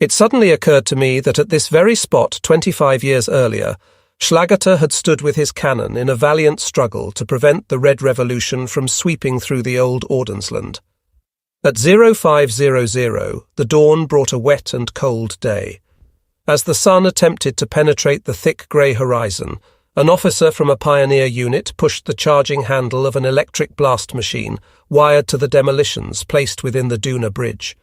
[SPEAKER 1] It suddenly occurred to me that at this very spot 25 years earlier, Schlageter had stood with his cannon in a valiant struggle to prevent the Red Revolution from sweeping through the old Ordensland. At 0500, the dawn brought a wet and cold day. As the sun attempted to penetrate the thick grey horizon, an officer from a pioneer unit pushed the charging handle of an electric blast machine wired to the demolitions placed within the Duna bridge.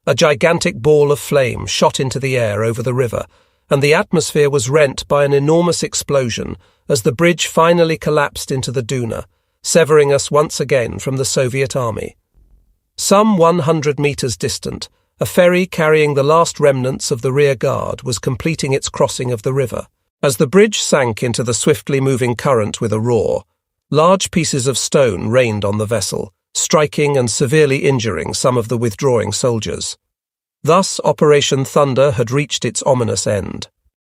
[SPEAKER 1] A gigantic ball of flame shot into the air over the river, and the atmosphere was rent by an enormous explosion as the bridge finally collapsed into the Duna, severing us once again from the Soviet army. Some 100 meters distant, a ferry carrying the last remnants of the rear guard was completing its crossing of the river. As the bridge sank into the swiftly moving current with a roar, large pieces of stone rained on the vessel, striking and severely injuring some of the withdrawing soldiers. Thus Operation Thunder had reached its ominous end.